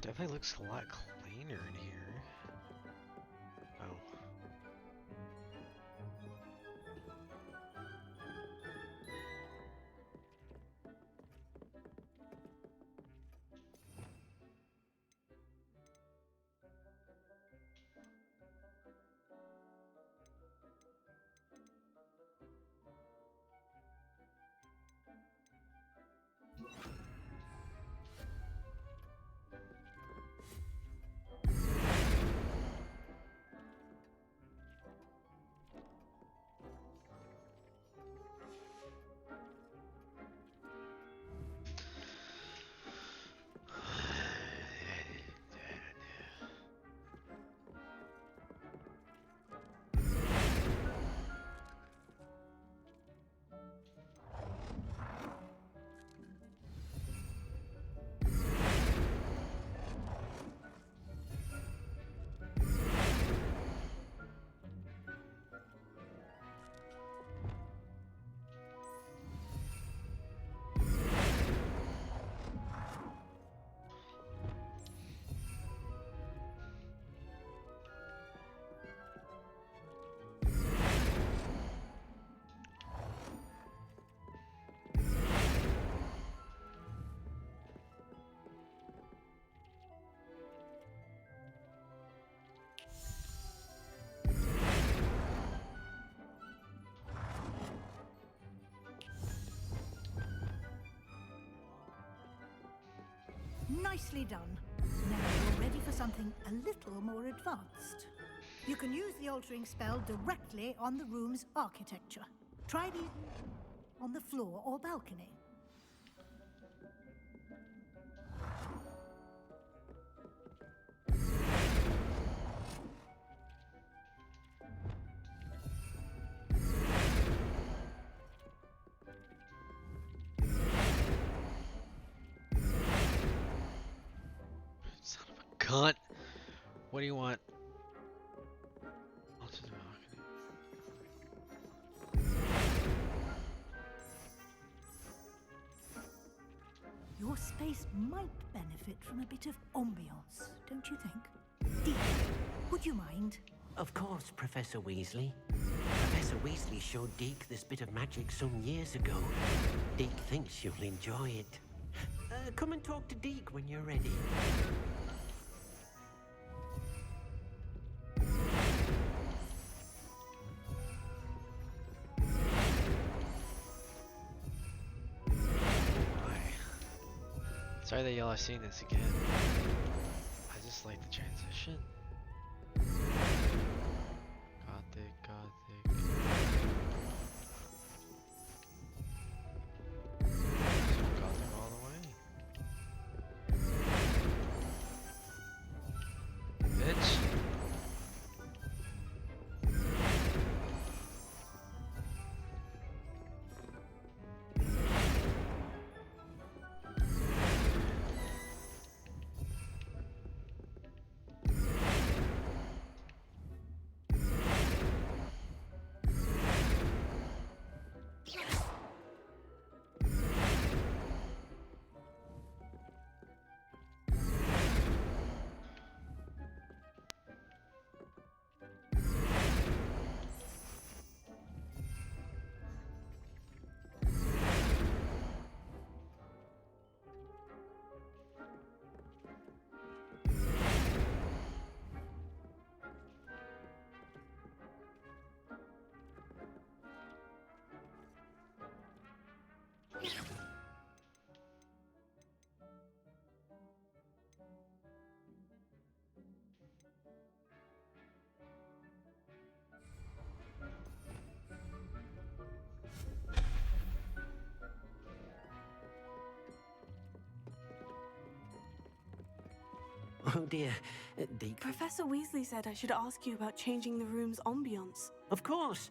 Definitely looks a lot cleaner in here. Oh. Nicely done. Now you're ready for something a little more advanced. You can use the altering spell directly on the room's architecture. Try these on the floor or balcony. Son of a cunt. What do you want? Your space might benefit from a bit of ambiance, don't you think? Deek, would you mind? Of course, Professor Weasley. Professor Weasley showed Deke this bit of magic some years ago. Deke thinks you'll enjoy it. Come and talk to Deke when you're ready. Sorry that y'all are seeing this again. I just like the transition. Gothic, gothic. Gothic all the way. Bitch. Oh dear, Deke. Professor Weasley said I should ask you about changing the room's ambience. Of course.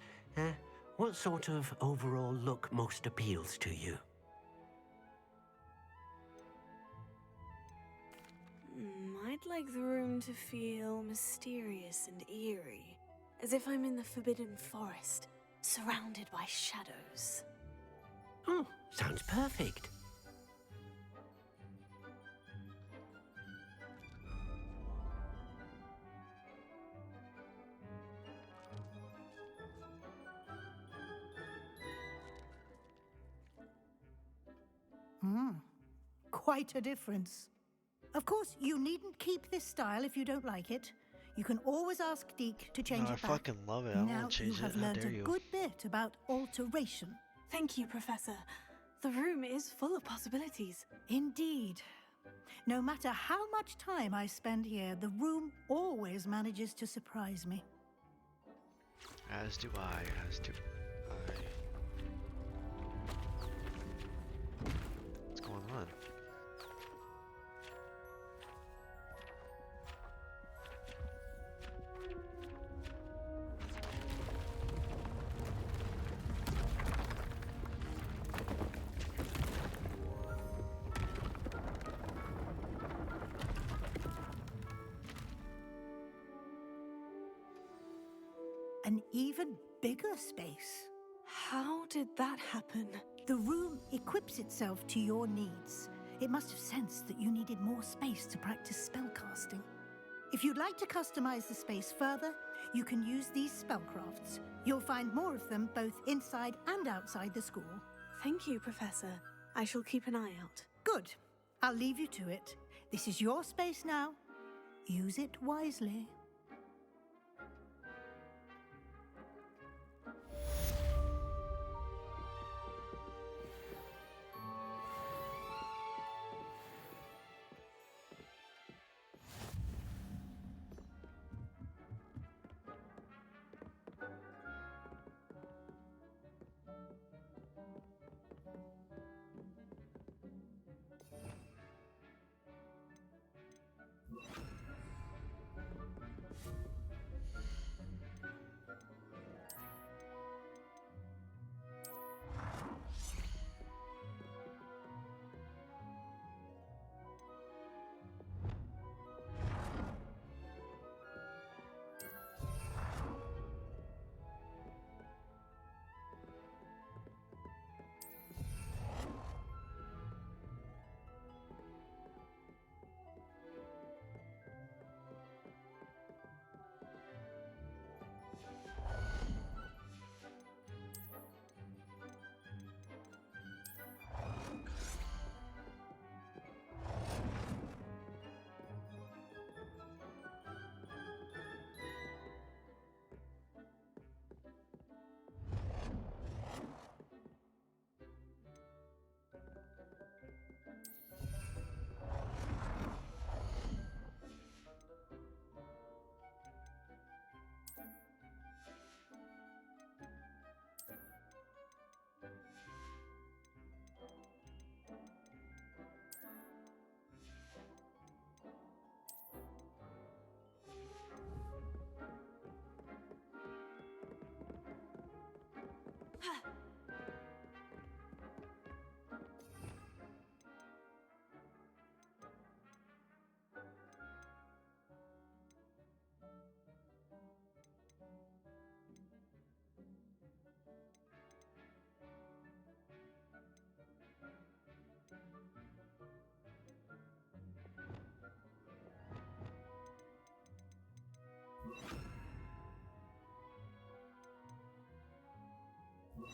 What sort of overall look most appeals to you? I'd like the room to feel mysterious and eerie, as if I'm in the Forbidden Forest, surrounded by shadows. Oh, sounds perfect. Quite a difference. Of course, you needn't keep this style if you don't like it. You can always ask Deke to change it back. I fucking love it. I now won't change you have it. How learned dare a you? good bit about alteration. Thank you, Professor. The room is full of possibilities. Indeed. No matter how much time I spend here, the room always manages to surprise me. As do I, as do I. What's going on? An even bigger space. How did that happen? The room equips itself to your needs. It must have sensed that you needed more space to practice spellcasting. If you'd like to customize the space further, you can use these spellcrafts. You'll find more of them both inside and outside the school. Thank you, Professor. I shall keep an eye out. Good. I'll leave you to it. This is your space now. Use it wisely. You